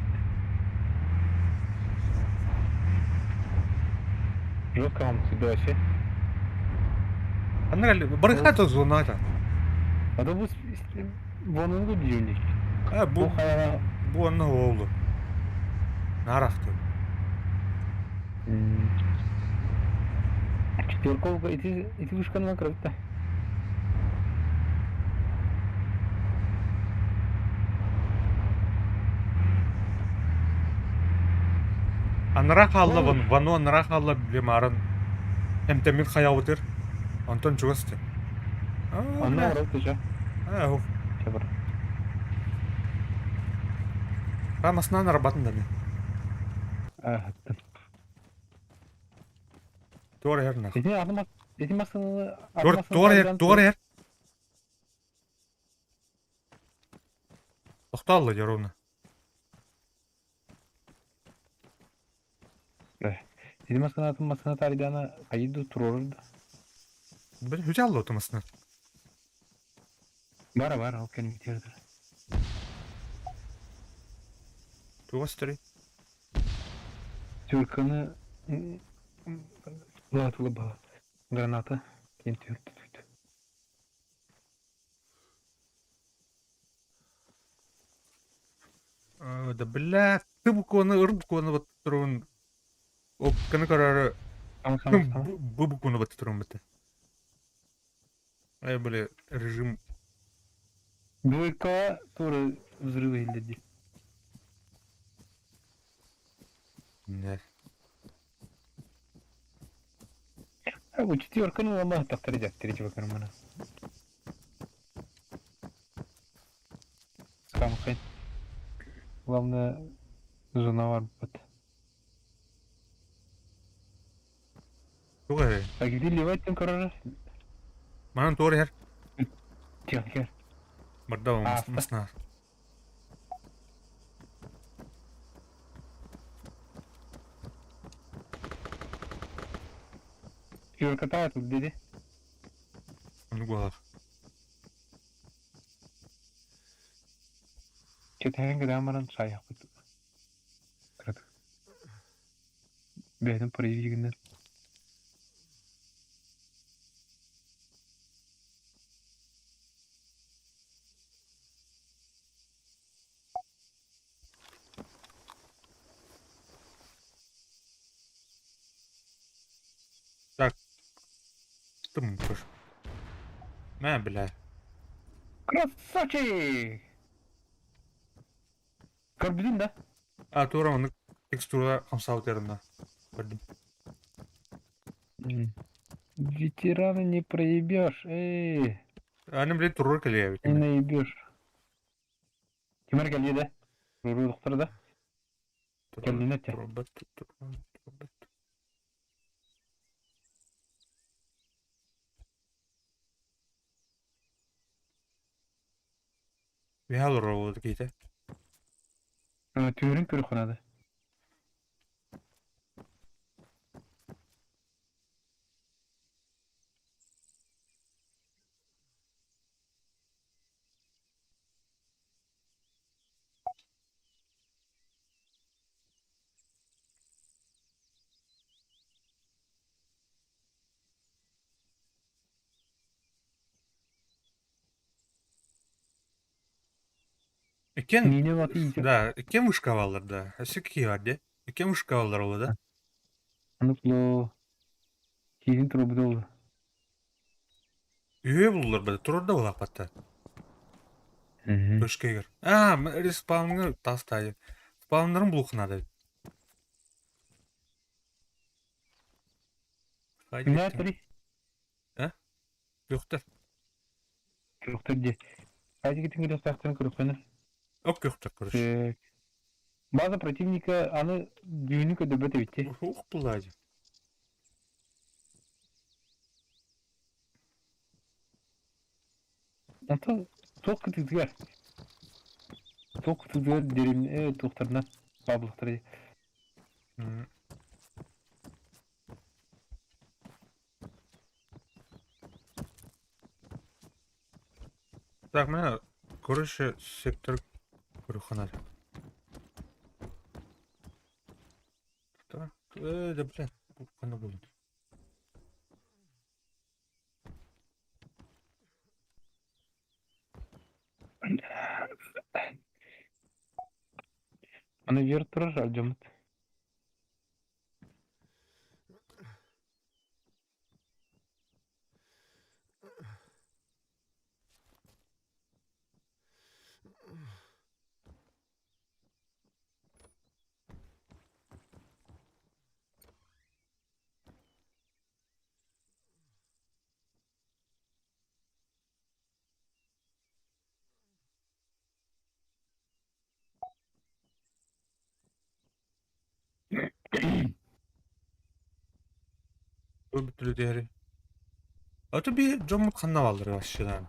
B: Жестко вам сюда вообще.
A: Anne barıkat zonada.
B: А то bu bunun da diyecek.
A: Bu
B: Bu hayana
A: bu onun oğlu. Narahtı.
B: четверковка эти вышка накрыта.
A: Анрах алла вану анрах алла билемарын. Эмтемин хаявытыр. Антон чугасты.
B: Она вроде же.
A: О.
B: Чабар.
A: Рамасына нарабатын да не. Doğru yer ne?
B: Dedim aslında
A: Doğru yer. Toxtallı yer onu.
B: Dedim aslında atılmasına tarihine kaydı tururdu.
A: Bir hücallı otomasını.
B: Var o kendi bitirdi.
A: Tuğastırı.
B: Türkan'ı atılı bağ. Granata kentiyor.
A: Да бля, ты буквально рыбку вот трон. О, канакарары. Бу буквально вот трон это. Бля, режим.
B: Двойка тоже взрывы или
A: Нет.
B: Bu четверка ну ломает авторитет третьего кармана. Самый. Главное Жена var бит.
A: Тугай.
B: А где левайтын көрөр?
A: Манан тугай her.
B: Техникер.
A: Барда
B: Аста.
A: масна.
B: Юр катает тут деди.
A: Onu guar.
B: Кетен граммаран шаяк бит. Кырат. Беден проявигендер.
A: Tım kuş. Ne bile.
B: Красавчик! Көрбүдүн да?
A: А тура onu текстура хамсаутерында. Көрдüm.
B: Ветераны не проебешь.
A: Annem bile turur keleye.
B: Не наебешь. Кимер келди? Руру доктор да? Келдин эте.
A: Bir hal oldu kiyte.
B: Түйөрүн көрөханада.
A: İken
B: Мини баты иде.
A: da iken вышка vallar da. Эсеки vardı. İken вышка vallar oldu.
B: Аныкло. Кийин турбуда болду.
A: Üye bulurlar böyle. Turur da olak hatta. Köşke gir. Aa, respawn'ı tastayı. Spawn'ların bulukuna da. Haydi
B: Ne
A: gittim.
B: atырый?
A: Yoktur.
B: Көрөхтөр де. Кайда кетин керек тактын көрөхөнөр.
A: Ok yoktur kuruş.
B: База противника аны дүйүнү көдөбөт битти.
A: Ух булайdı.
B: Ата ток кытызгар. Ток кытызгар дерим токтарына баблыктыр.
A: Так, мене коротше сектор курухана. Так, да блядь, курухана будет.
B: Аны жер турар алжамыт.
A: Bu bütülü değeri. Atı bir camı kanavaları aşağıdan.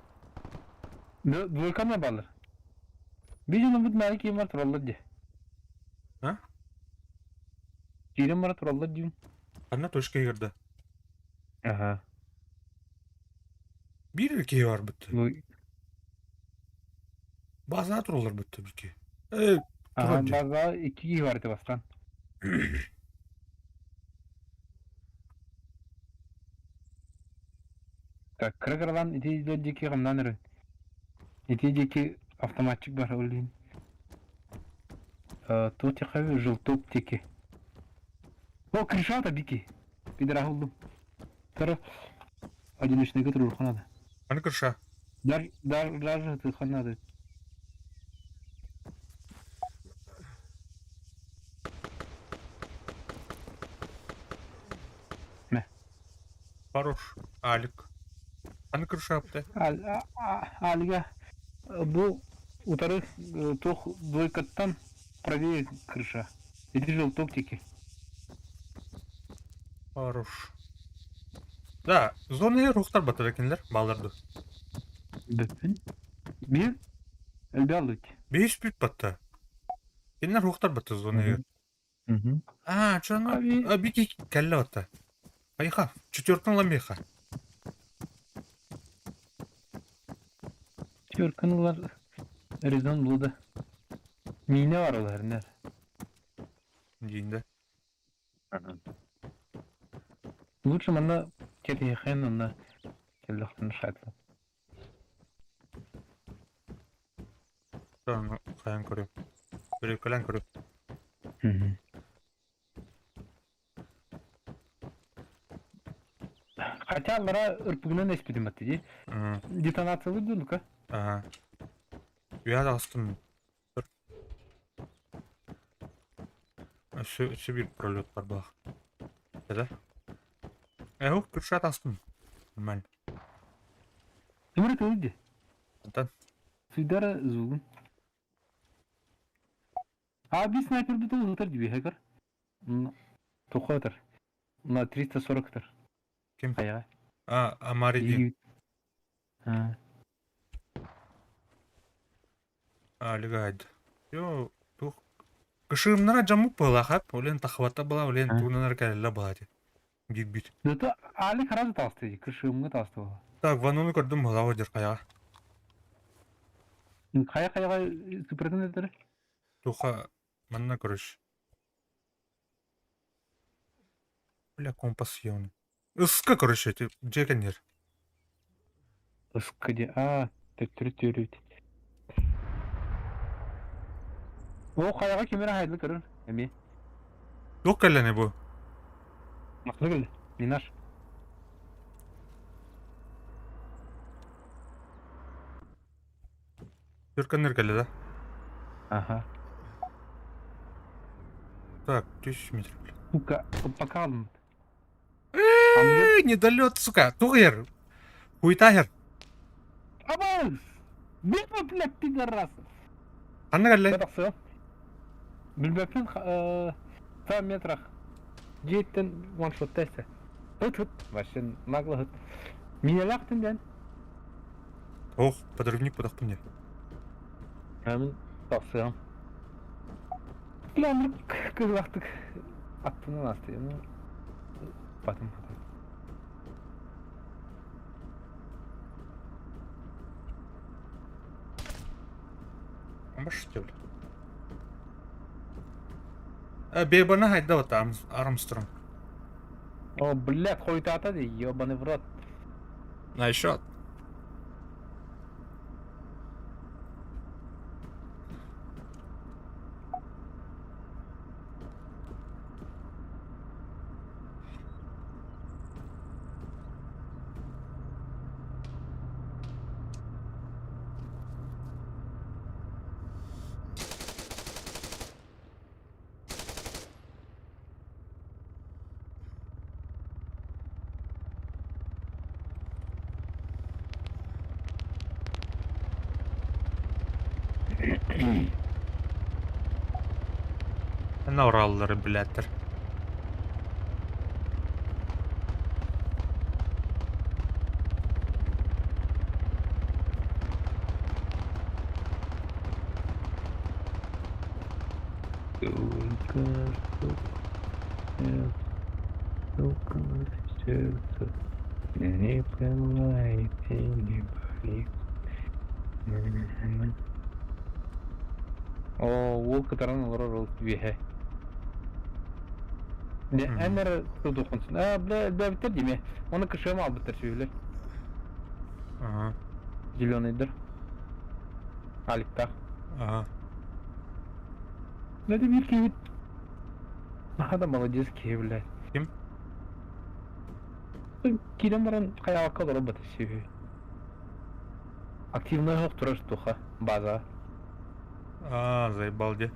B: Vulkan'a bağlı. Bir canım bu nari kim var trolla diye.
A: Ha?
B: Kirim var trolla diye.
A: Anna toşka girdi.
B: Aha.
A: Bir ülke var bütü.
B: Bu
A: Bazı turlar bütü ülke.
B: aha
A: Turuncu.
B: baza iki var ete baskan. Так, кыргырлан итежеки кымдан өрүн. Итежеки автоматчик бар олин. Тут якабы жылтоп теки. О, кришата бики. Бидер ахылдым. Тары одиночныйга турur ханада.
A: Hani kırşa.
B: Даже ты ханада.
A: Varoş. Alik. Hani kırşa yaptı.
B: Алига бу утары тох двойкаттан правее крыша. Иди желток тики.
A: Хорош. Да, зонaya рухтар батыр экенлер, балдарды.
B: Бөтін. Мен әлбәлік.
A: Бейш бит батты. Кенлер рухтар батыр зонaya. Чаны,
B: Abi.
A: бики кәлле батты. Айха, четвертың ламбейха.
B: Çörkanılar Arizona buldu. Mine var olar ne?
A: Дейінде.
B: Лучше мана кете хэнна келдохтун шатла.
A: Соны қаян көрем. Бір көлән көрем.
B: Хотя мара ырпыгынан эспедим атты. Детонация выдулка.
A: Ага. Уяда астым. Şu bir prolot var bak. Güzel. Yok, Kürşat astım. Normal.
B: Тымрык өйді.
A: Ondan.
B: Суйдара зулун. Abi снайперді да ұтыр дебе хакар. Тоқатыр. На 340 тыр.
A: Kim?
B: Қаяға.
A: Амариди. Лигайд. Yo, тух. Кышымнара жамук была хап, олен тахвата была, олен тугнанар кәлелі была де. Гидбит.
B: Дөті али қарады тасты, кышымғы тасты была.
A: Так, вануны көрдім была одер қаяға.
B: Қаяға сүпірдің өтірі?
A: Туха, манна көріш. Бля, компасьон. Ысқа көріш еті, жекенер.
B: Ысқы де, так түрі. О, қаяға кемері хайдылы көрір, әме.
A: Yok кәліне bu.
B: Мақлы кілді, Минаш.
A: Түркенер кәлі да.
B: Ага.
A: Так, 1000 метр, бля.
B: Сука, пока алдым.
A: Недолет, сука. Туғыр. Хуйтахер.
B: Абаз! Білбі біліп пидорасы.
A: Қанны кәлі?
B: Бәдақсы. Білбәпін 100 метрах. Жеттен ваншот тәсі. Үт. Вашын наглы үт. Минелақтын дән.
A: Ох, подрывник подақпын не.
B: Әмін тақсыям. Ләмлік кызлақтық. Аттынан асты. Батым.
A: Амбаш что ли? Бебана хайда вот Армстронг.
B: О, блядь, хуйта атады, ёбаный в рот.
A: На счет. Ne oraları bilettir.
B: Не пылайте, не боли. О, волк таран олар веhe. Ne emre tutuqunsun. Bля, bitir deme. Onu kışıma al bitir şöyle.
A: Ага.
B: Зеленый Аликта.
A: Ага.
B: Ne de bir kevit. Aha молодец ке, блядь.
A: Kim?
B: Килем баран каяğa kalır batı şöyle. Активно yok тұраш туха база.
A: Заебал где?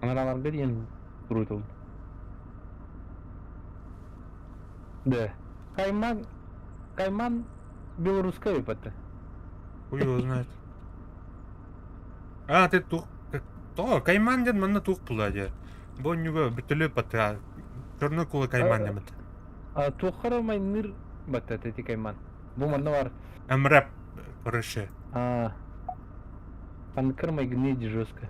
B: Аналар берген круто oldu. Да. Кайман белорусская это.
A: Хуй его знает. А, ты тух... То, кайман ден манна тух пуладя. Бонюга бітілі патра. Чорны кулы кайман демет.
B: Тухара майныр батта тети кайман. Бу манна бар.
A: Әмрәп көріші.
B: Анкырмай гнеди жестко.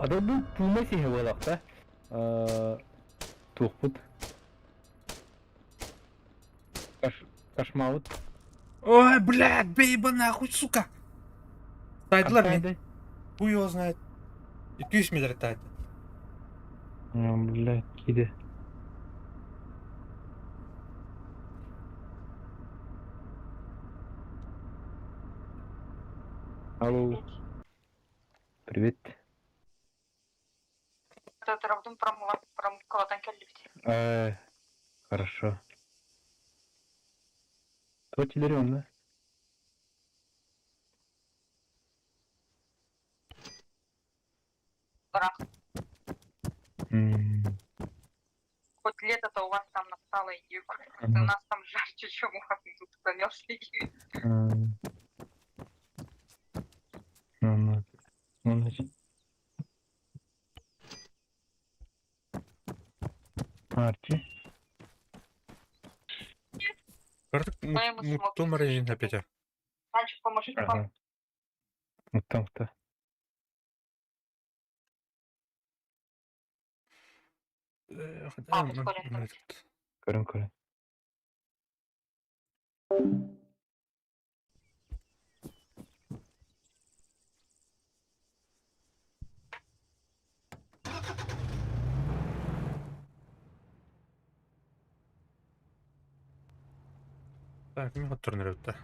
B: Ада бу пума сихе болақта. Тухпут. Кашмаут.
A: Ой, блядь, бей его нахуй, сука! Тайдлар мен. Хуй его знает. 200 метр тайд.
B: Блядь, киде. Алло. Привет.
F: Это Равдун промковатан келдибит.
B: Хорошо. Кто телерен, да?
F: Брах.
B: М.
F: Хоть лето-то у вас там настало, и у нас там жарче, чем у вас тут замерзли.
B: Ну, значит. Арчи.
A: Картык
F: Моему смог.
A: мутумарин опять.
F: Мальчик, поможите вам.
B: Ага. Вот там-то. Көрін.
A: Так, не вот турнир-то.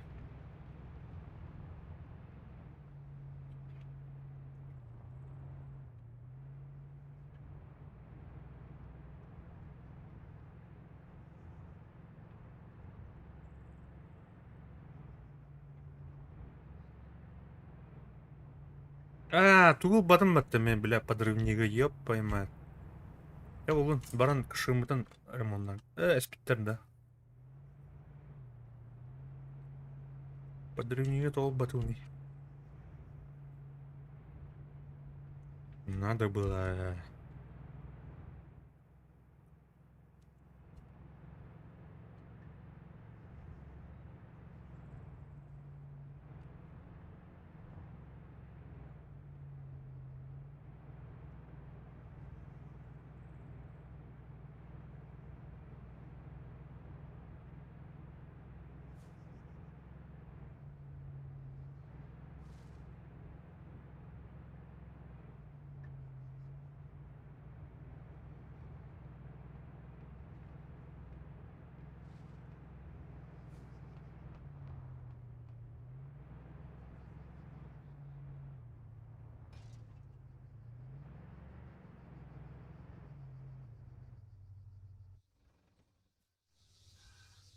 A: Тугул батым батты мен, бля, подрывнига еп поймает. Я улын, баран кышымытын ремонтдан. Эспиттер, да. Подрывнига толып батылный. Надо было...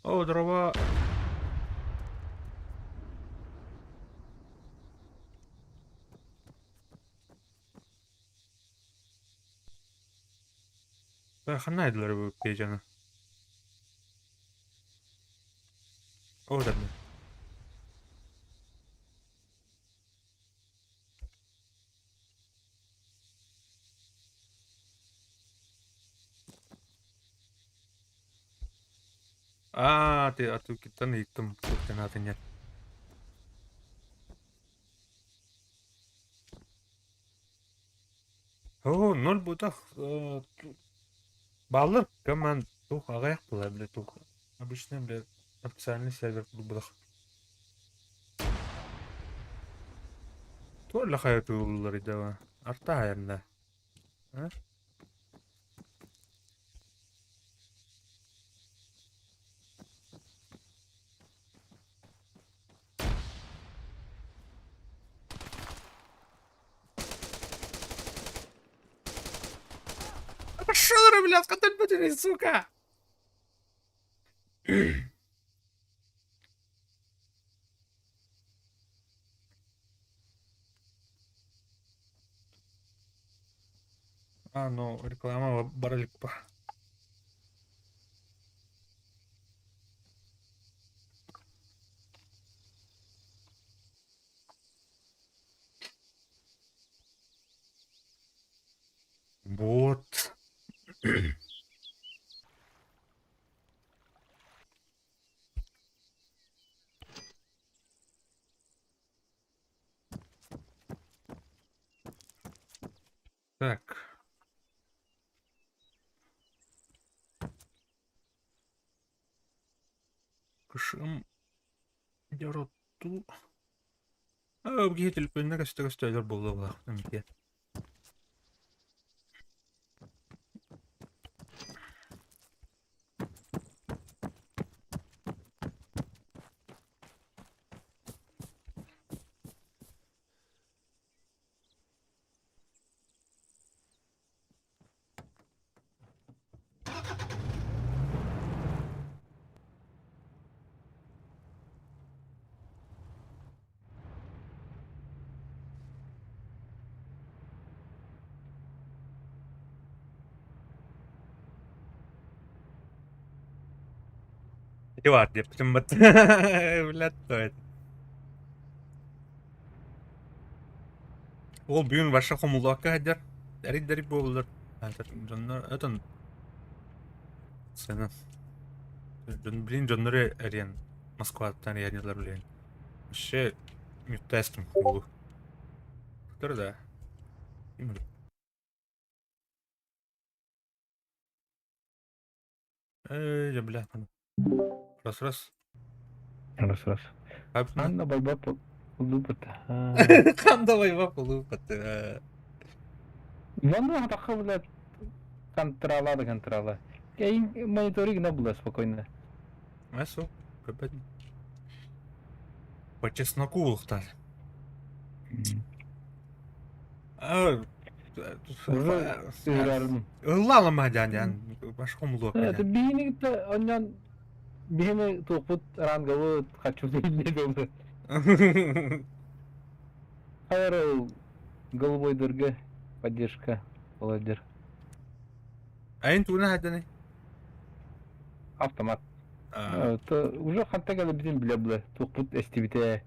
A: О, дрова. Ханайдылар bu пейджаны. О, да. Ты китаны иттім. Көптен атын нет. О, 0 бұдақ. Балыр, команд. Тух, ағаяқ бұла, бля, тух. Обычно, бля, официальный сервер бұдақ. Туарла хайаты ұлылар идева. Арта айырында. Шалры, бля, скотель потери, сука! Ну, реклама бараликпа. Вот. Так. Кышым. Яратту. Бге телефонна көстөлөр болду булак. Эмке. Идиот, деп кымбат. Блядь, что это? Ол бүгүн башка комулакка хадер. Дари болдур. Жоннор этон. Сена. Блин, жоннор эрен. Москвадан янылар билен. Вообще мютестим хулу. Да. Я бля. Раз.
B: Раз.
A: Абна.
B: Анна байбап улубат.
A: Кандай вапылу паты.
B: Ванна атакы билет контрала. Кейин мониторинг не было спокойно.
A: Асо. Капет. По чесноку улуктар.
B: Уже сыграрым.
A: Лала мадян. Башка мулук.
B: Это бийникте оннан бийни топут рангавы хочу дейли болду. Хайр голубой дырга поддержка Владимир.
A: Айн туна хаданы.
B: Автомат. Это уже хантага bizim bile toput estivite.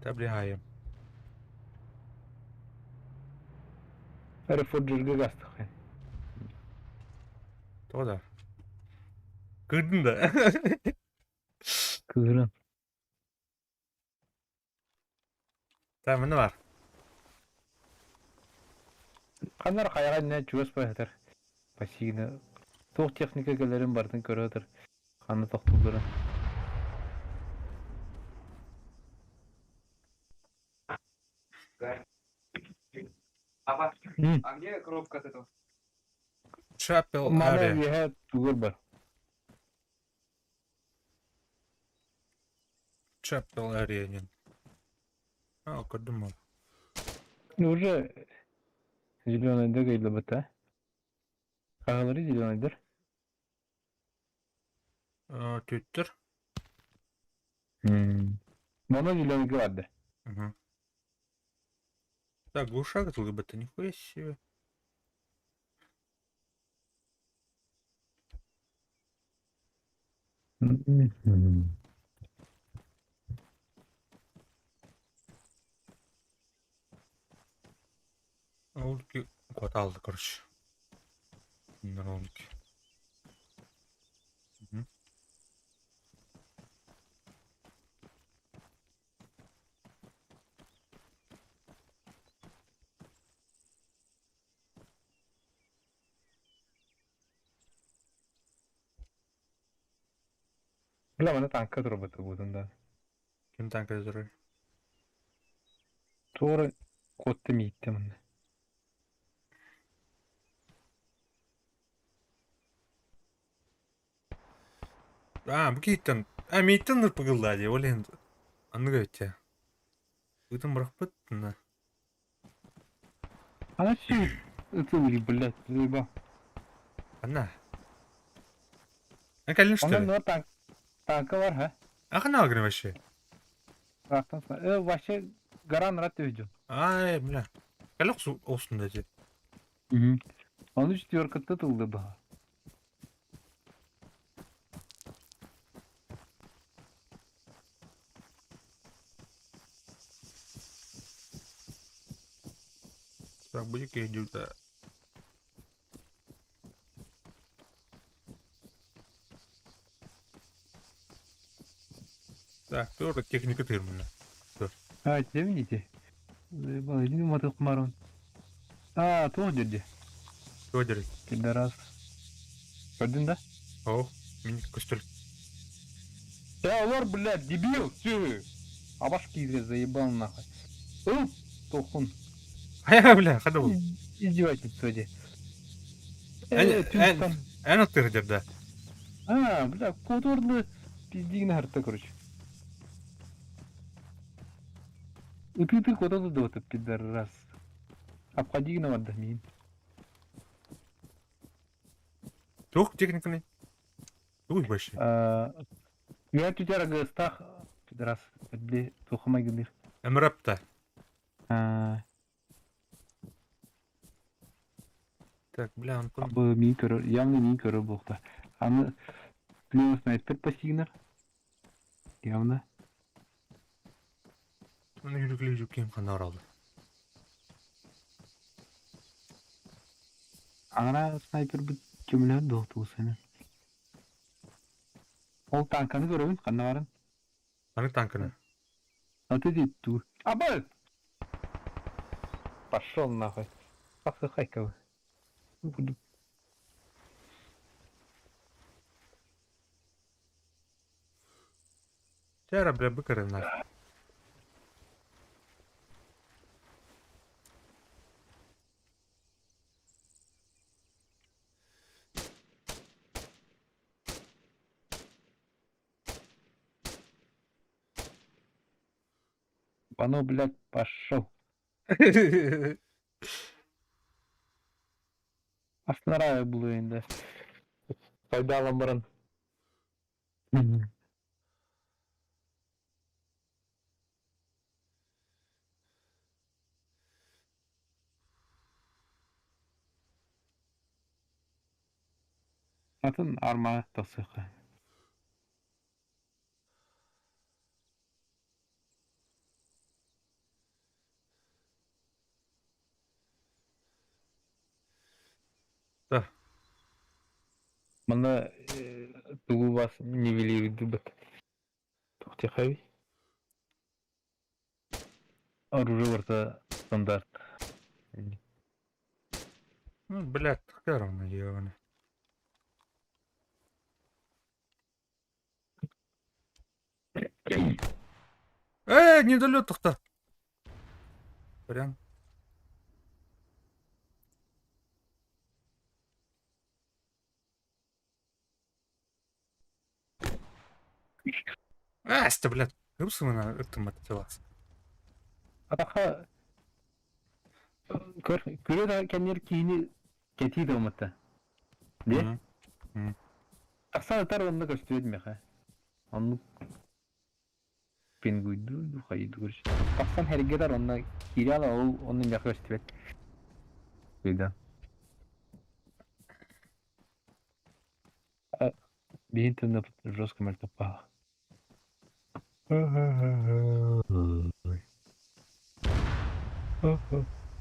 A: Таблихаем.
B: Рефорджерге гастық.
A: Тода. Кырдын да.
B: Кырын.
A: Там не бар.
B: Қанар қаяға не жүгес байытыр. Пассивны. Тоқ техника келерін бардың көрі отыр. Қаны тоқтылдырын.
F: Папа,
B: М.
F: а где коробка от этого?
A: Чапел
B: Мана
A: аре.
B: еhe түгір бар.
A: Чапел аренин. Кырдым ол.
B: Уже зеленый гейлі бұта. Қағалары зеленыйдыр.
A: Түттір.
B: Моно зеленыйге vardı.
A: Так, глушак ЛГБТ, нихуя себе. Ролики хватало, короче. На ролики.
B: Бля, бана танка дроботы будында.
A: Ким танк эзуры?
B: Торы котты мийтті мұнда.
A: Bu kitten. Mitten ырпыгылдади, ол енді. Аны көтте. Бытын бұрақпыт, мына.
B: Ана сүй ытылы, блядь, зыба.
A: Ана. Кәлін
B: Онда
A: что ли?
B: нор танка var ha.
A: Ана агры вообще.
B: Рахтан sonra. Вообще гаран рад видео.
A: Бля. Кәлі olsun dedi.
B: Onu четверка тытылды ба.
A: Так, будет идет. Так, тоже техника термина.
B: Демейте. Заебал, мотыл кумарон. Тух жерде.
A: Что делать?
B: Пидорас. Көрдің да?
A: О, мини костюм.
B: Олар, блядь, дебил, ты! Абашки изрез заебал нахуй. Тухун.
A: Бля, ходил.
B: Издевательство эти.
A: Она тырдер, да.
B: Бля, куторлы пиздигін харта, короче. Ты куда туда вот пидорас. Обходи на вода, мин.
A: Тух, техника не. Уй, вообще.
B: Я тетя гастах, пидорас. Бля, тухамай гидир.
A: Эмрапта. Так, бля, он кон.
B: Абы микро, явно микро болта. Аны плюс снайпер постигнер. Явно.
A: Он юрклей кем канар алды.
B: Ана снайпер бит кемлер болту сені. Ол танканы көрөбүн, кандай барын?
A: Аны танканы.
B: Аты дитту. Абы! Пошел нахуй. Хайка.
A: Тяра, бля, быкары нафиг.
B: Пано, блядь, пошел. Астнарая было инде. Пайдалы мұрын. Атын арма тасыqa.
A: Да.
B: Мына тугу бас нивелируйды бak. Тоқтехави. Оружие орта стандарт.
A: Ну, блядь, равно ебаный. Недолет тухта. Прям. Блядь. Русым на этом мотивация.
B: Атаха көрө да кемер кийини кетиди уматта. Де? Акса тар онда көстөдүм меха. Аны пингуйду хайду көрүш. Аксан хергедар онда кирала ол онун жакы көстөбөт. Күйдө. Бинтен жестко мертвопа.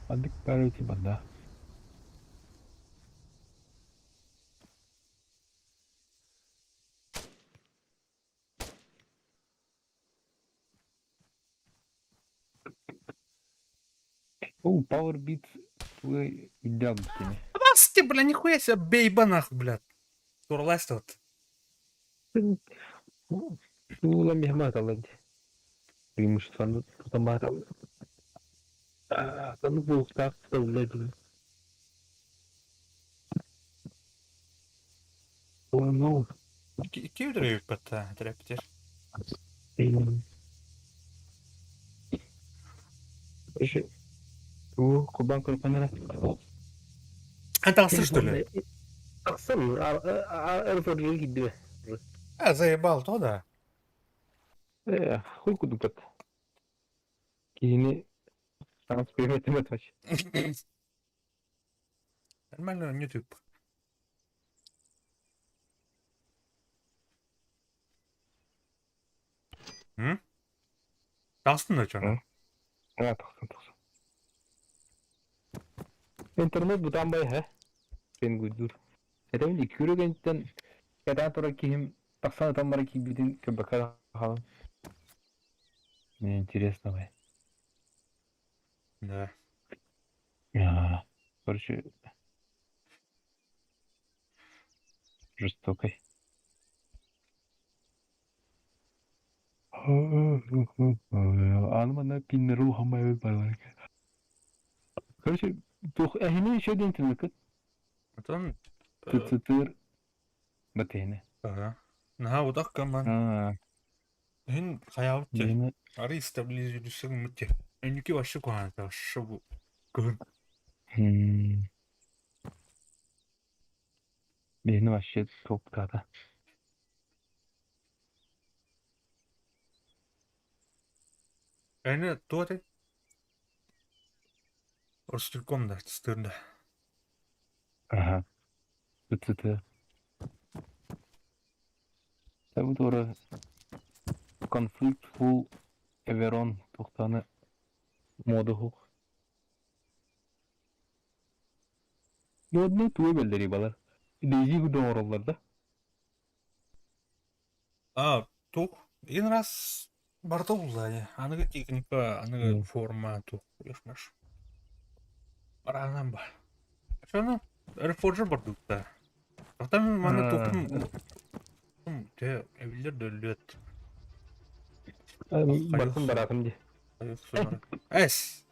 B: Адык парити банда. Power Beat твой идеал битими.
A: Басти, бля, нихуя себе, бейба нахуй, блядь. Турласть вот.
B: Ула мехмат алады. Преимущественно автомат алады. Тану бултак вставляют. Ну,
A: Кивдры пата, тряптер.
B: Кубан Курпанера.
A: А толсты, что ли?
B: Аксан, эрфорджи гидде.
A: Заебал, то да.
B: Хуй куду так. Кини там экспериментом это вообще.
A: Нормально, на YouTube. Толсты на чё?
B: Тахсан. интернет бутан бай хэ. Кен гудур. Это мне кюрегентен када тора кихим таксан там мара кибидин кебака халам. Мне интересно бай.
A: Да.
B: Короче, жестокой. Анмана кинеру хамай балар. Короче, тух эхне еще день тыныкыт.
A: Потом...
B: Тыцытыр батейне.
A: Ага. Наха удак каман. Хин хаявтя.
B: Дені
A: Ари стабилизирующий мутя. Энюки вообще куанта. Вообще бу. Гын.
B: Beni вообще топтады.
A: Эне туате. Орстырком да. Стырда.
B: Ага. Тыцытыр. Tabi doğru conflictful Everon toxtanı modu huk. Modunu tuğu belleri balar. Дейзи гудон оролларда.
A: Тух. Един раз барда улая. Аныга техника, аныга форма тух. Яшмаш. Аранан ба. Шону Reforger бардукта. Тохтан мана тухум. Те evliler döllüet.
B: Барсын баратын де.
A: Эс.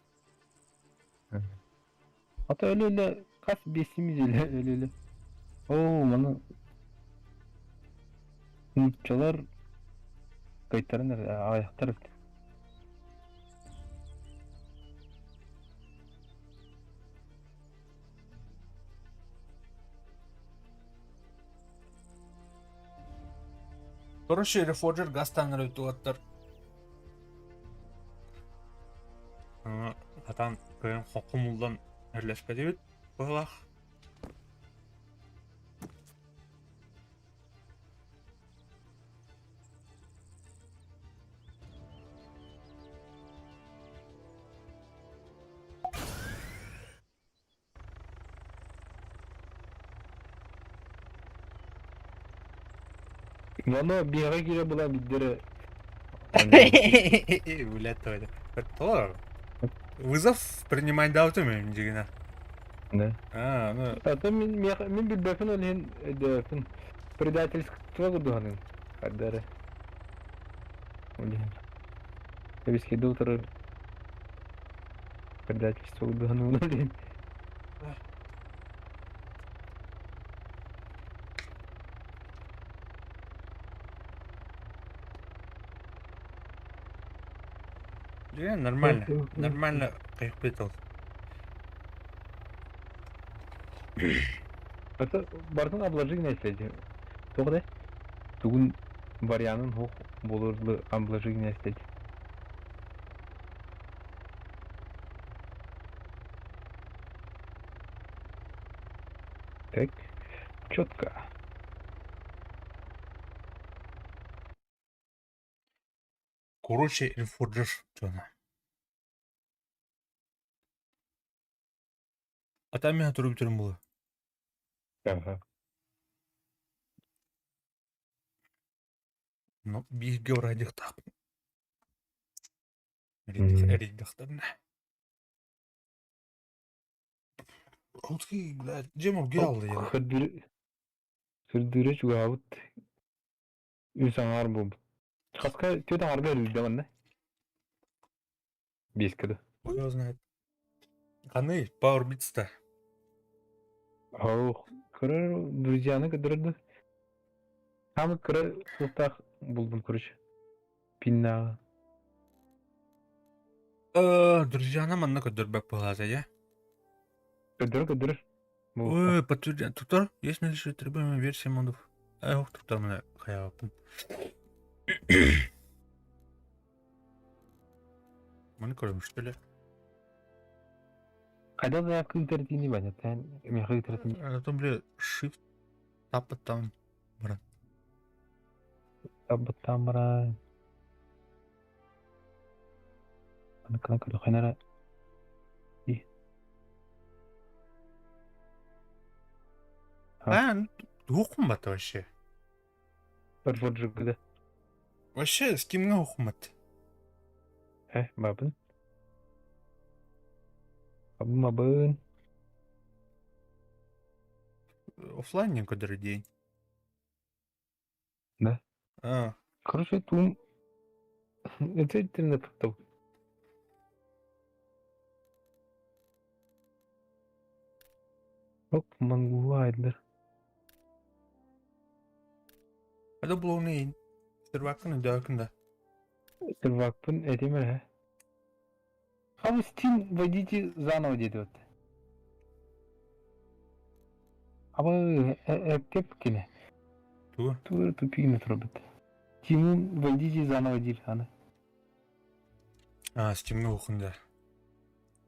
B: Ата öyle kas besimiz öyle. Oo mana Umutçalar kayıtları nerede? Ayaktar.
A: Короче, Reforger гастан рötüattар. Атан кайын хокумулдан эрлешпеди бит. Байлах.
B: Valla bir yere gire bulan bildiri.
A: Блядь, Толя. Кто? Вызов принимать даутами, Дигина.
B: Ne?
A: Ну...
B: Ата min bir bakın öyle defin предательство гудуганын. Кадары. Öyle. Эбиске доутары предательство гудуганын öyle.
A: Нормально. Нормально кайфпетал.
B: Ата бардын обложиг нестеди. Тогда тугун варианын хок болорлы обложиг нестеди. Так, четко.
A: Короче, Reforger что-то. А там меня турб было.
B: Ага.
A: Ну, беги ради так. Ридахтарна. Русский, блядь, где мы гал я?
B: Sürdürü çuğavut. Üsanlar bu. Kaska tüyden harbi ölüldü bana. Без кыды.
A: Ой, его знает. Каны, Power-Beats-то.
B: Ох, кыры друзьяны кыдырды. Хамы кыры сустах булдым короче. Пинна.
A: Друзья, нам одна кадырбак палаза, я?
B: Кыдыр.
A: Ой, подтвержден. Тутар, есть наличие требуемой версии модов. Ох, тутар мне хаявапым. Мы накроем, что ли?
B: Кайда да кылтырдыны бана. Тен мехы кылтырдыны.
A: А то, бля, shift, тапа там, брат.
B: Табытамра. Анакана кыды хайнара.
A: А, хукмат вообще.
B: Форджигда.
A: Вообще, с кем хукмат?
B: Мабын. Мабын.
A: Оффлайн некоторый день.
B: Да.
A: А,
B: Короче, тум. Это интернет потом. Оп, мангулайдер.
A: это было не. Сервакын дакында.
B: Сервакпын этемер, ha. Ama Steam вводите заново дедет. Ama hep kine.
A: Ту.
B: Тур тупик робот. Steam вводите заново дил, хана.
A: А, Steam хукында.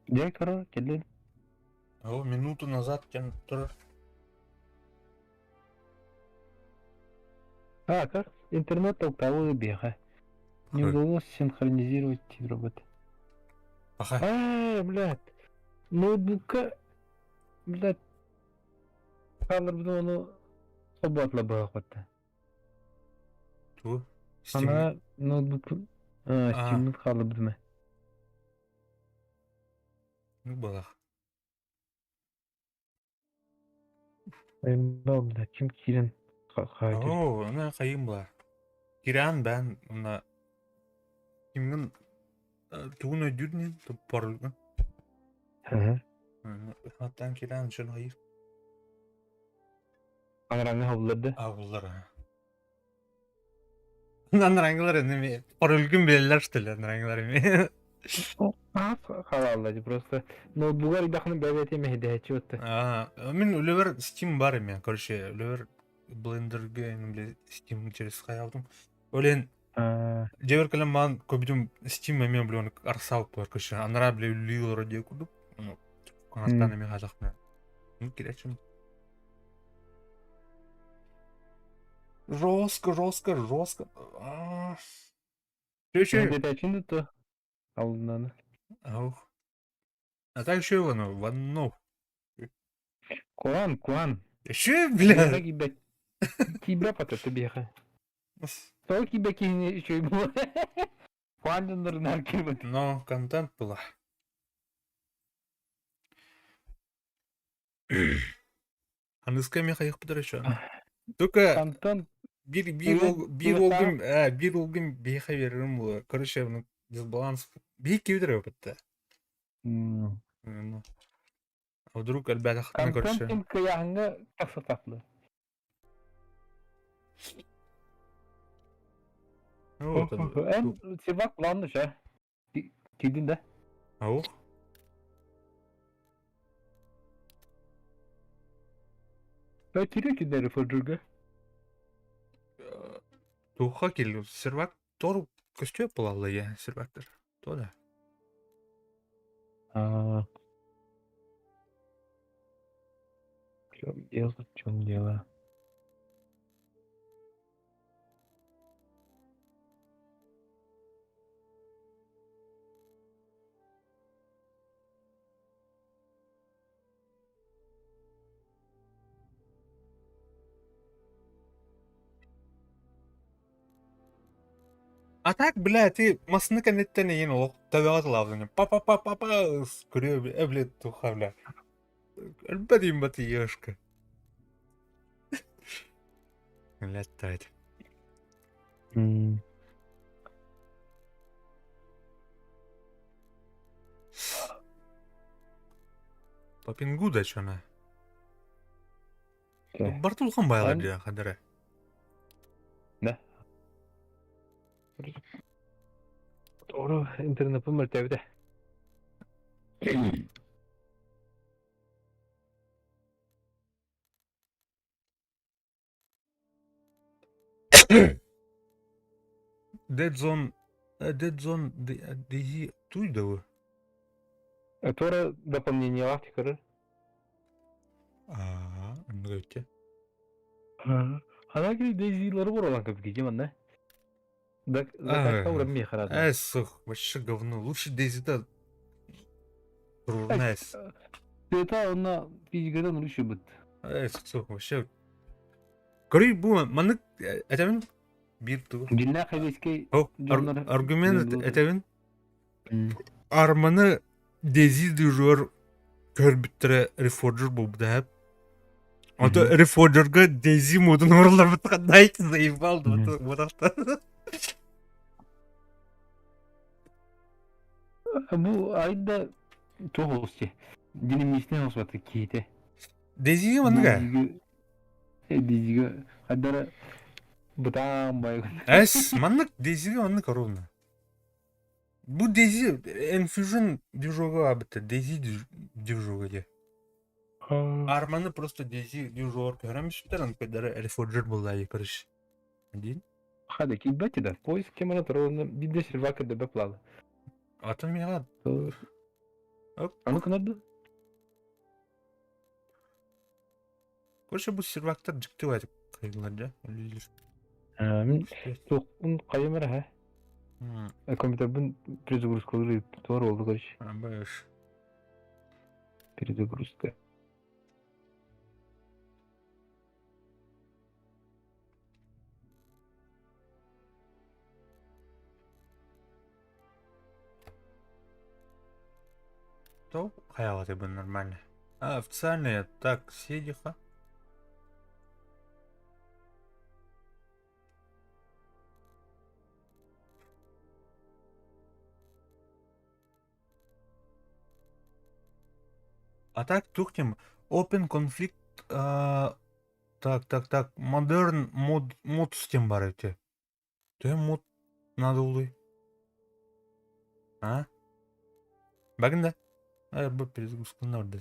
B: Дей кaro, келлен.
A: О, минуту назад кен тур.
B: А, как? Интернет толковый бега. Не
A: Хм.
B: удалось синхронизировать робот.
A: Аха.
B: Блядь. Ноутбукка, блядь. Калырды оны соботла бағытта.
A: Ту.
B: Ана ноутбук, Steam'nin калырды ма?
A: Ну, балах.
B: Айымда, блядь, ким кирен қайдыр.
A: О, ана кайын була. Киран бән, ана. Кимнің туын өдүрнен туп парылган. Хаттан киран шын хайыр.
B: Аңыраңы хавларды.
A: Ağıllar ha. Анраңгылар эми парылган белелер штелер анраңгылар эми.
B: Халаллады, просто ноутбугар идахны бәбәте мехдәчи өтті.
A: Мен үлебер Steam бар эми, короче, үлебер Blender'га эми Steam через каялдым. Олен жебер калам ман көбүдүм Steam эми блон арсал бар, короче, анра биле үлүлөр деп курдуп. Ну, канаттан эми казакмын. Ну, керечим. Жестко. Че?
B: Мехдәчин дұтты. Алдынан.
A: Аух. А так еще его, ванну.
B: Куан.
A: Еще, бля.
B: Кибе пататы беха. Сол кибе кейіне еще и было. Куандындырын әркелбет.
A: Но контент была. Английская меха их подращу. Только
B: Контент.
A: bir olgun beha veririm bu. Короче, ну, дисбаланс. Бей кевдер опытта. А вдруг ребята хотят, короче.
B: Контент каяңга тақсы тақлы. Себак бұланды ша. Кейдің да?
A: Аух.
B: Кері кедері форджуға.
A: Туха келді. Сервак тору көстөп болалы я, сервактар. То да.
B: В чем дело?
A: А так, бля, ты масны коннектен ен ол табиғат лавдың. Па-па-па-па-па көріу, блядь, туха, бля. Әлбәдейм баты ешка. Леттайды. Папингу да чона. Бартулхан байлар жа, қадыры.
B: Да. Doğru, internetin mertebede.
A: Dead Zone DZ туйда вы.
B: Sonra дополнение лахтикары.
A: Нравится.
B: Ана gibi DZ'ları var olan kapı gece ne? Закатка уровня хорошо.
A: Сух, вообще говно. Лучше DZ-то турнес.
B: Это она физикадан лучше будет.
A: Sıksın вообще. Görüy bu manık etemin bir tuğ.
B: Dinle hayveske
A: O
B: Jonları-
A: argument
B: Jonları-
A: etemin
B: Hmm.
A: armanı dezi duruyor körbüttüre reforger bu da hep. Ata reforgerga dezi modun oralar bitkanday zayıf aldı bu tarafta.
B: Bu ayda çok olsun. Dinim işten olsun kiyete.
A: Dezi'ye manık ha.
B: Diziga haddara butam baygın.
A: Es manık Dezi'ye manık arolna. Bu Dezi Enfusion дюжога абыты Dezi дюжога де. Арманы просто Dezi дюжога көрәмешптер, ан кадары reforger булай корыш. Дин.
B: Hadi ki beti de pois kemana tarafında bir de şirvaka da beplalı.
A: Атын мига. Оп.
B: Аны kınadı.
A: Короче bu сервактар жыктып айтып кайгылар да.
B: Min çok un kayımara ha. Компьютер бун перезагрузка doğru oldu karış.
A: Баш.
B: Перезагрузка.
A: То хаялат бы нормально. А официальные так седиха. А так тухнем Open Conflict так Modern mod систем бар эти. Тэ мод надо улы. А? Багында? Бу перезагрузка надо.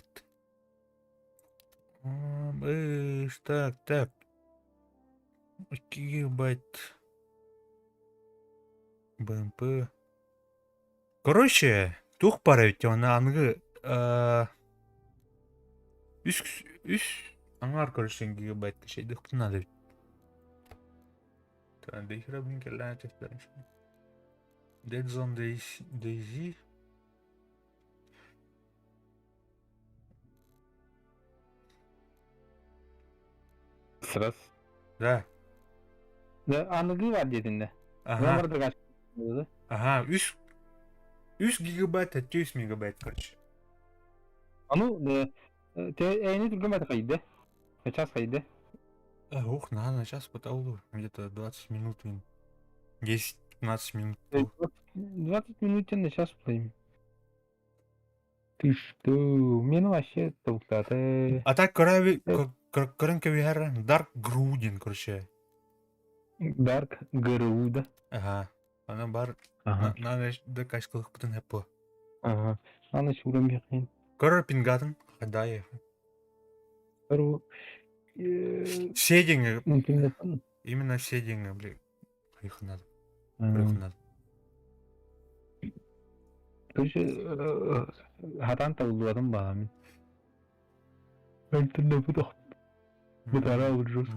A: Так. 2 гигабайт. БМП. Короче, тух паравить она ангы үш аңар короче гигабайт şeyde надо. Там дохера блин келатев. Dead Zone Daisy.
B: Sırası.
A: Да.
B: Ne anladığı var dediğinde.
A: Ага.
B: Numara kaç oldu?
A: Ага. 3 гигабайт, 3 мегабайт, короче.
B: Anu te eyni durgama kaydı. Kaç kaydı?
A: Ух, надо сейчас потолу. Где-то 20 минут. 10-15 минут.
B: 20 минут ne сейчас playim. Ты что? Мен вообще толката.
A: А так корави коренка вихара Dark Gruden, короче.
B: Dark Garuda.
A: Ага. Она бар.
B: Ага.
A: Надо да качкалык бутын хеппо.
B: Ага. Аны шурам якын.
A: Корор пингатын. Хадай.
B: Кару.
A: Все деньги.
B: Интернеттен.
A: Именно все деньги, блин. Их надо.
B: Короче, хатан табылдым ба мен. Интернет бутак. Бутара уджус.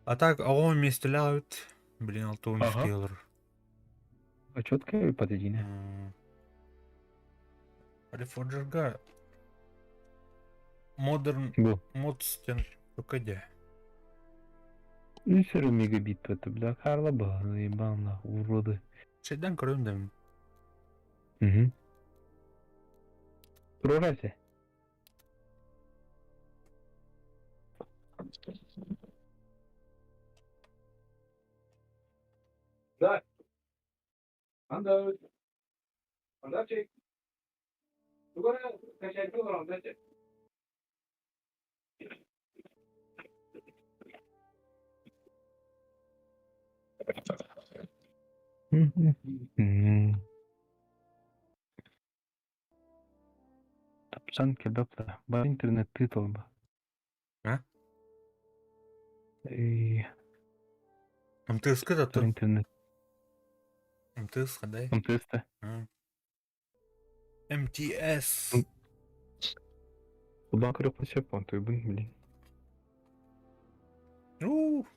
A: А так, огонь местеляют. Блин, алтон стеллер.
B: А чётко подойдine.
A: Reforger'ga Modern
B: Bu.
A: mod стен ПКД.
B: 3 мегабит это, бля, Карла ба, ебана, уроды.
A: Şeyden көрөм да.
B: Угу. Прогрессе.
D: Да. Анда. Анда чек. Тугара качайты барам да чек.
B: Tapsan kebapla. Ba internet titol ba.
A: Ha? МТС да
B: Та
A: то.
B: интернет.
A: МТС хадай.
B: МТС-та.
A: МТС.
B: Ulan kırıp açıp pantayı bunu bilin.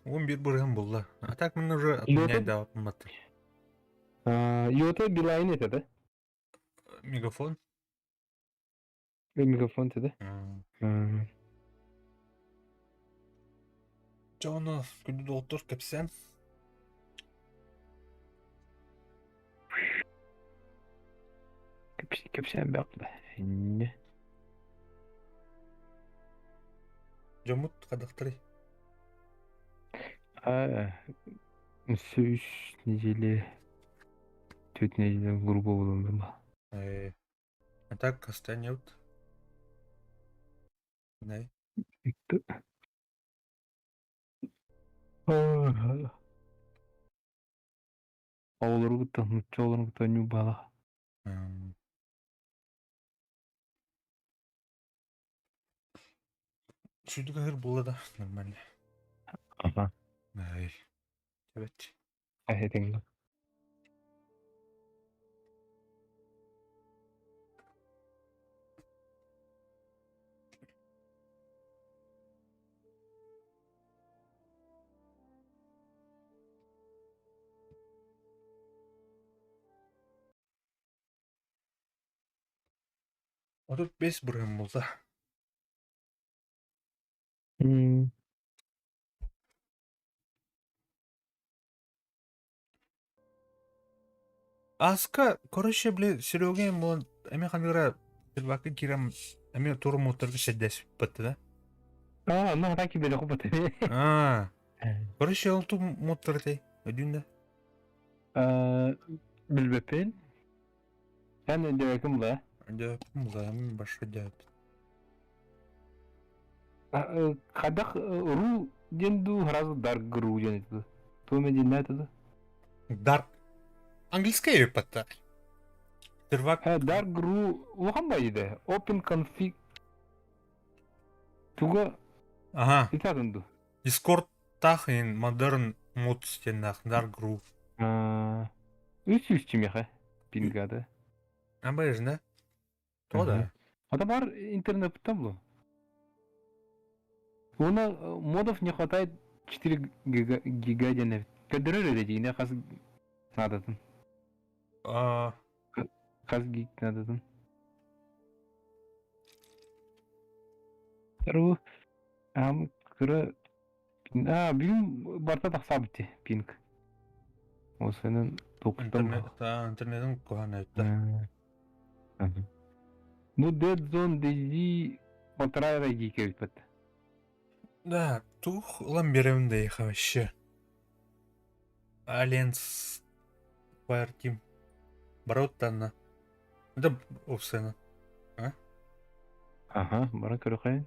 A: 11 burhan buldu. А так мен уже отменять да отматты.
B: Йота Билайн etedi.
A: Мегафон.
B: Ve mikrofon dedi.
A: Жоно күнді доктор кепсен.
B: Köpsen baqla. Ne?
A: Жомут кадактыры.
B: Сөз неделе 4 неделе грубо болуңду ба.
A: А так останет. Не.
B: Олору гыттан, чолору гыттан ню бала.
A: Шүдүк агыр булда нормально.
B: Ага.
A: Ай. Evet.
B: Ахетеңді.
A: Отут 5 бұрын болса. Аска, короче, блин, Сереге, мон, эме хангара, бакы кирам, эме туру моторды шеддес бітті, да?
B: Ну, таки беле купаты.
A: Короче, ол ту мотор дей, өдүнда.
B: Билбепен. Sen de yakın da.
A: Дөп, музайым башы дөп.
B: Кадак ру денду разу дарк ру денду. Томе денду.
A: Дарк. Английская өпатта. Сервак.
B: Dark Gru оған ба еді? Open config туға
A: Ага.
B: итадынды.
A: Discord тахын модерн мод стенах, Dark Group.
B: Үс чимеха пингады.
A: Амбайыз, да? То да.
B: Это бар интернет там было. Оны модов не хватает 4 гига денег. Кадры dediğine kas нададın. Kas gig нададın. Тару кыры билим барта такса битти пинг. Осының тоқтым.
A: Интернетің кохана өтті.
B: Ну, Dead Zone DZ полтора гига өтпет.
A: Да, тух ламбереунде их вообще. Alliance Fireteam. Бороттанна. Это овсена.
B: Ага, бара көрі қайын.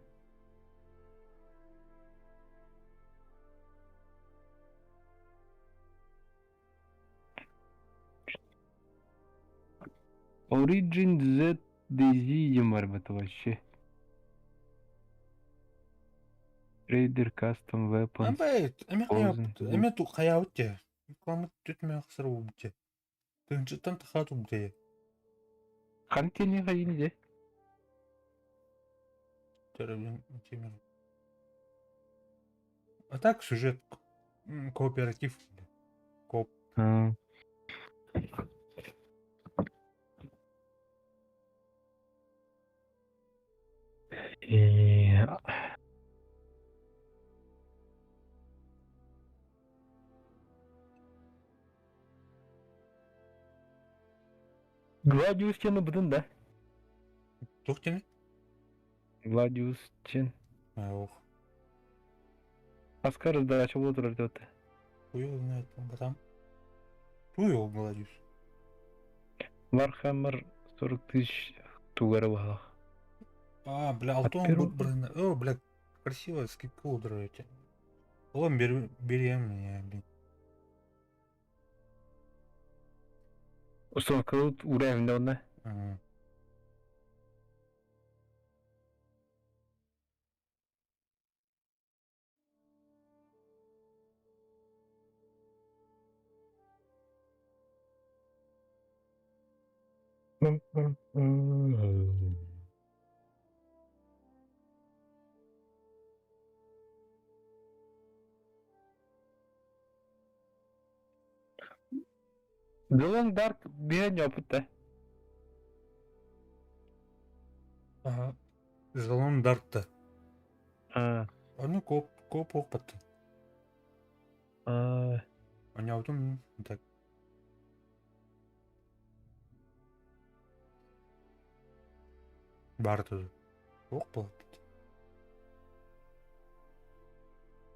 B: Origin Z DZ дем бар бәті вообще. Raider Custom Weapons.
A: Амбай, эме ту қая өтте. Кламыт түтме ақсыр өтте. Тыңчыттан тахат өтте.
B: Қантені қайын де?
A: А так сюжет кооператив. Коп.
B: Gladius чені бұдын да?
A: Тухтені?
B: Gladius чен.
A: Ох.
B: Аскар да ачы болу тұрар өтті.
A: Хуй знает, батам. Хуй ол Гладиус.
B: Warhammer 40 тысяч тугары бағалық.
A: Бля, алтон блин. О, бля, красиво скидка удраете. Лом берем меня, блин.
B: Установка уровня онда. Дылың дарк бирен опытта.
A: Ага. Залон Дарта. Оны коп опыт. Oynadım. Так. Бар tuzu. Yok bu.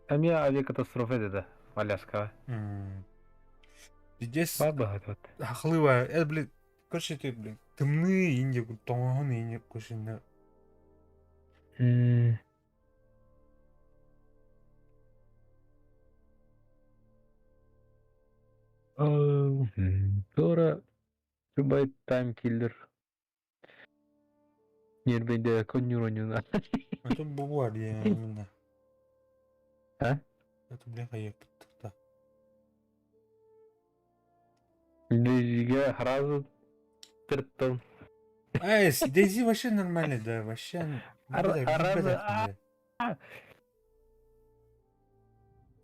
B: Hem ya авиакатастрофа dedi. Аляска.
A: Здесь
B: Бар бахат.
A: хахлыва. Это, блин, короче, ты, блин, темные инди, тонгон инди, короче,
B: Sonra Goodbye Time Killer. Нербейде конюронюна.
A: Это бывает, я именно.
B: А?
A: Это, блин, хаяк. Да.
B: Дейзиге сразу тырттым.
A: Дейзи вообще нормальный, да, вообще.
B: Аразы.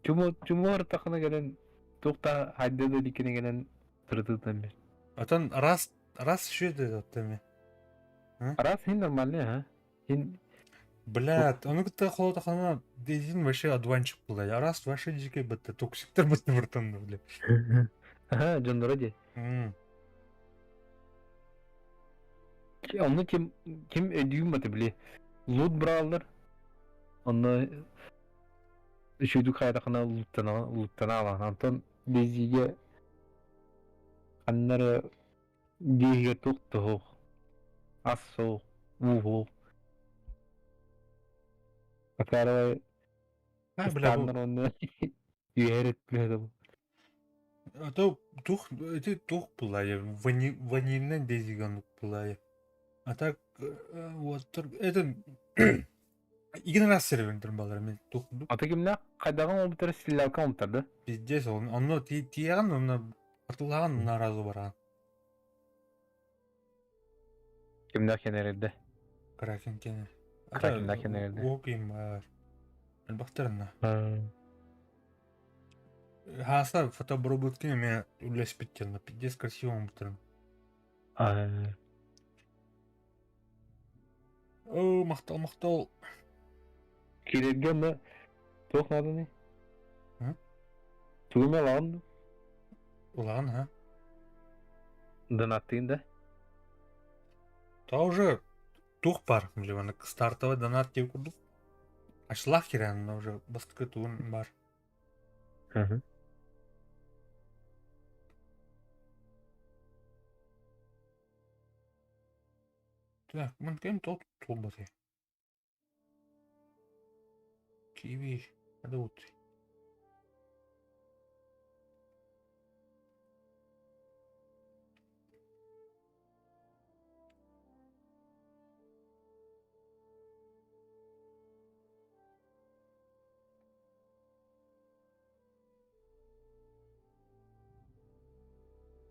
B: Чумор тахына гелен тухта хайдады дикене гелен тыртытам бер.
A: Атан раз что это там?
B: Араз хин нормальный, а? Хин
A: Блядь, он как-то холода хана Дейзин вообще одуванчик был, а раз вообще дикий бытта, токсиктер бытта вартан, блядь.
B: Ага, Джон Роди. Onu kim ödüyüm bile. Loot bralır. Onu şuydu kaydakına loot'tan alan. Anton diziye anları diye tuttu ho. Asso uho. Akara
A: А, бля,
B: standlar onu yüheret bile bu.
A: это дух была, я ванильная Дейзиган была. А так, вот, это игра сервер балар, мен дух
B: Ata kimle kaydakan o bir tane silahkan oltardı.
A: пиздец, он тиян, он атылган наразы барган.
B: Kimler kenarında.
A: Кракен кене.
B: Kraken'daki nerede?
A: Окейм бар. Бахтарна. Хаса фотобработки меня улез питтен, пиздец красивым бутером. О, мақтал.
B: Kiregen mi? Çok nadı ne?
A: Hı?
B: Tuğme lan.
A: Улаган, а?
B: Донаттığında.
A: Та уже тух бар, блин, стартовый донат тебе курдук. Ашлах кирен, но уже бастыкы туын бар.
B: Hı hı.
A: Так, мен кем тот толбасы. Киви, это вот.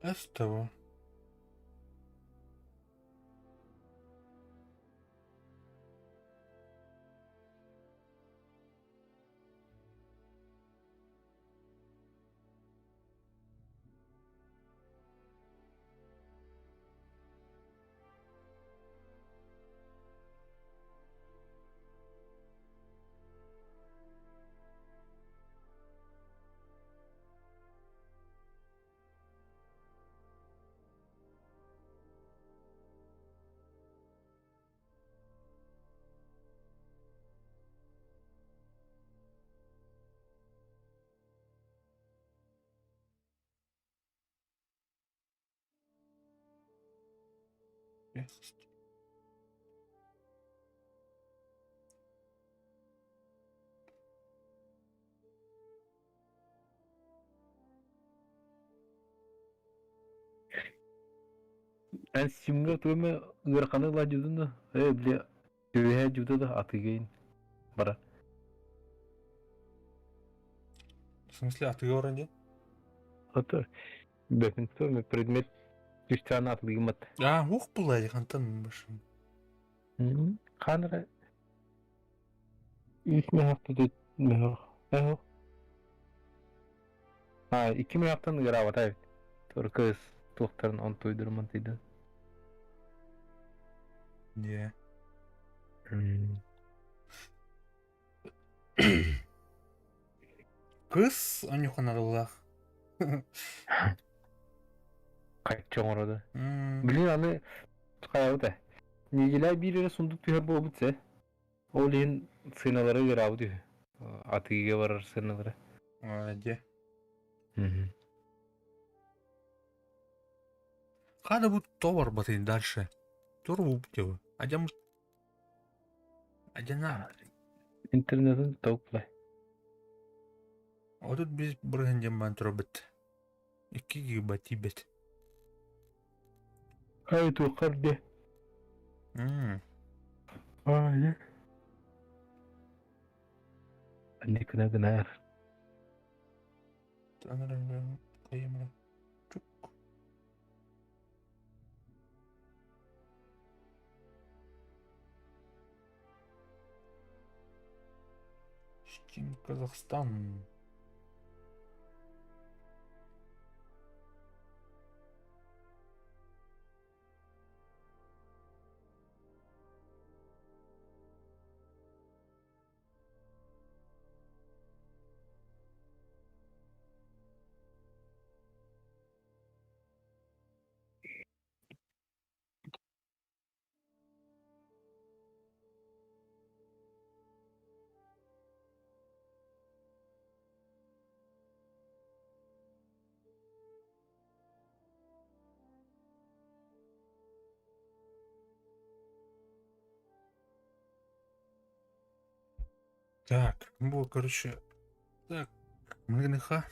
A: Этого. Yes.
B: Ben simge tuğme ırkanı la cüdünü. Bile tüvehe cüdü de atıgayın. Bara.
A: В смысле, а ты оранжи?
B: Atı. Bakın tuğme предмет 3 tane atılgım at.
A: Ух, была, я хантан башым.
B: Kanra 3 mi hafta da mi o? Ha 2 mi haftanın gravat evet. Sonra kız doktorun on tuydurmadıydı.
A: Не. Кыз анюханадылах.
B: Кайтчоң орады.
A: М,
B: Билин аны каябыта. Нигилай бирире сундук түһөр болбутса, ол ен сыналары гырабы түһ. Атыгыга барар сыналары.
A: Де.
B: Мгм.
A: Када bu товар батый дальше. Туру птевы. Адям. Адяна.
B: Интернетін тауыплай.
A: А тут без брендем бан робот. 2 гигабайт бит.
B: Ай, туқарде. Ай. Анне кына гынар.
A: Кайымра. Чук. Steam Казахстан. Так, ну, короче. Так, МГНХ.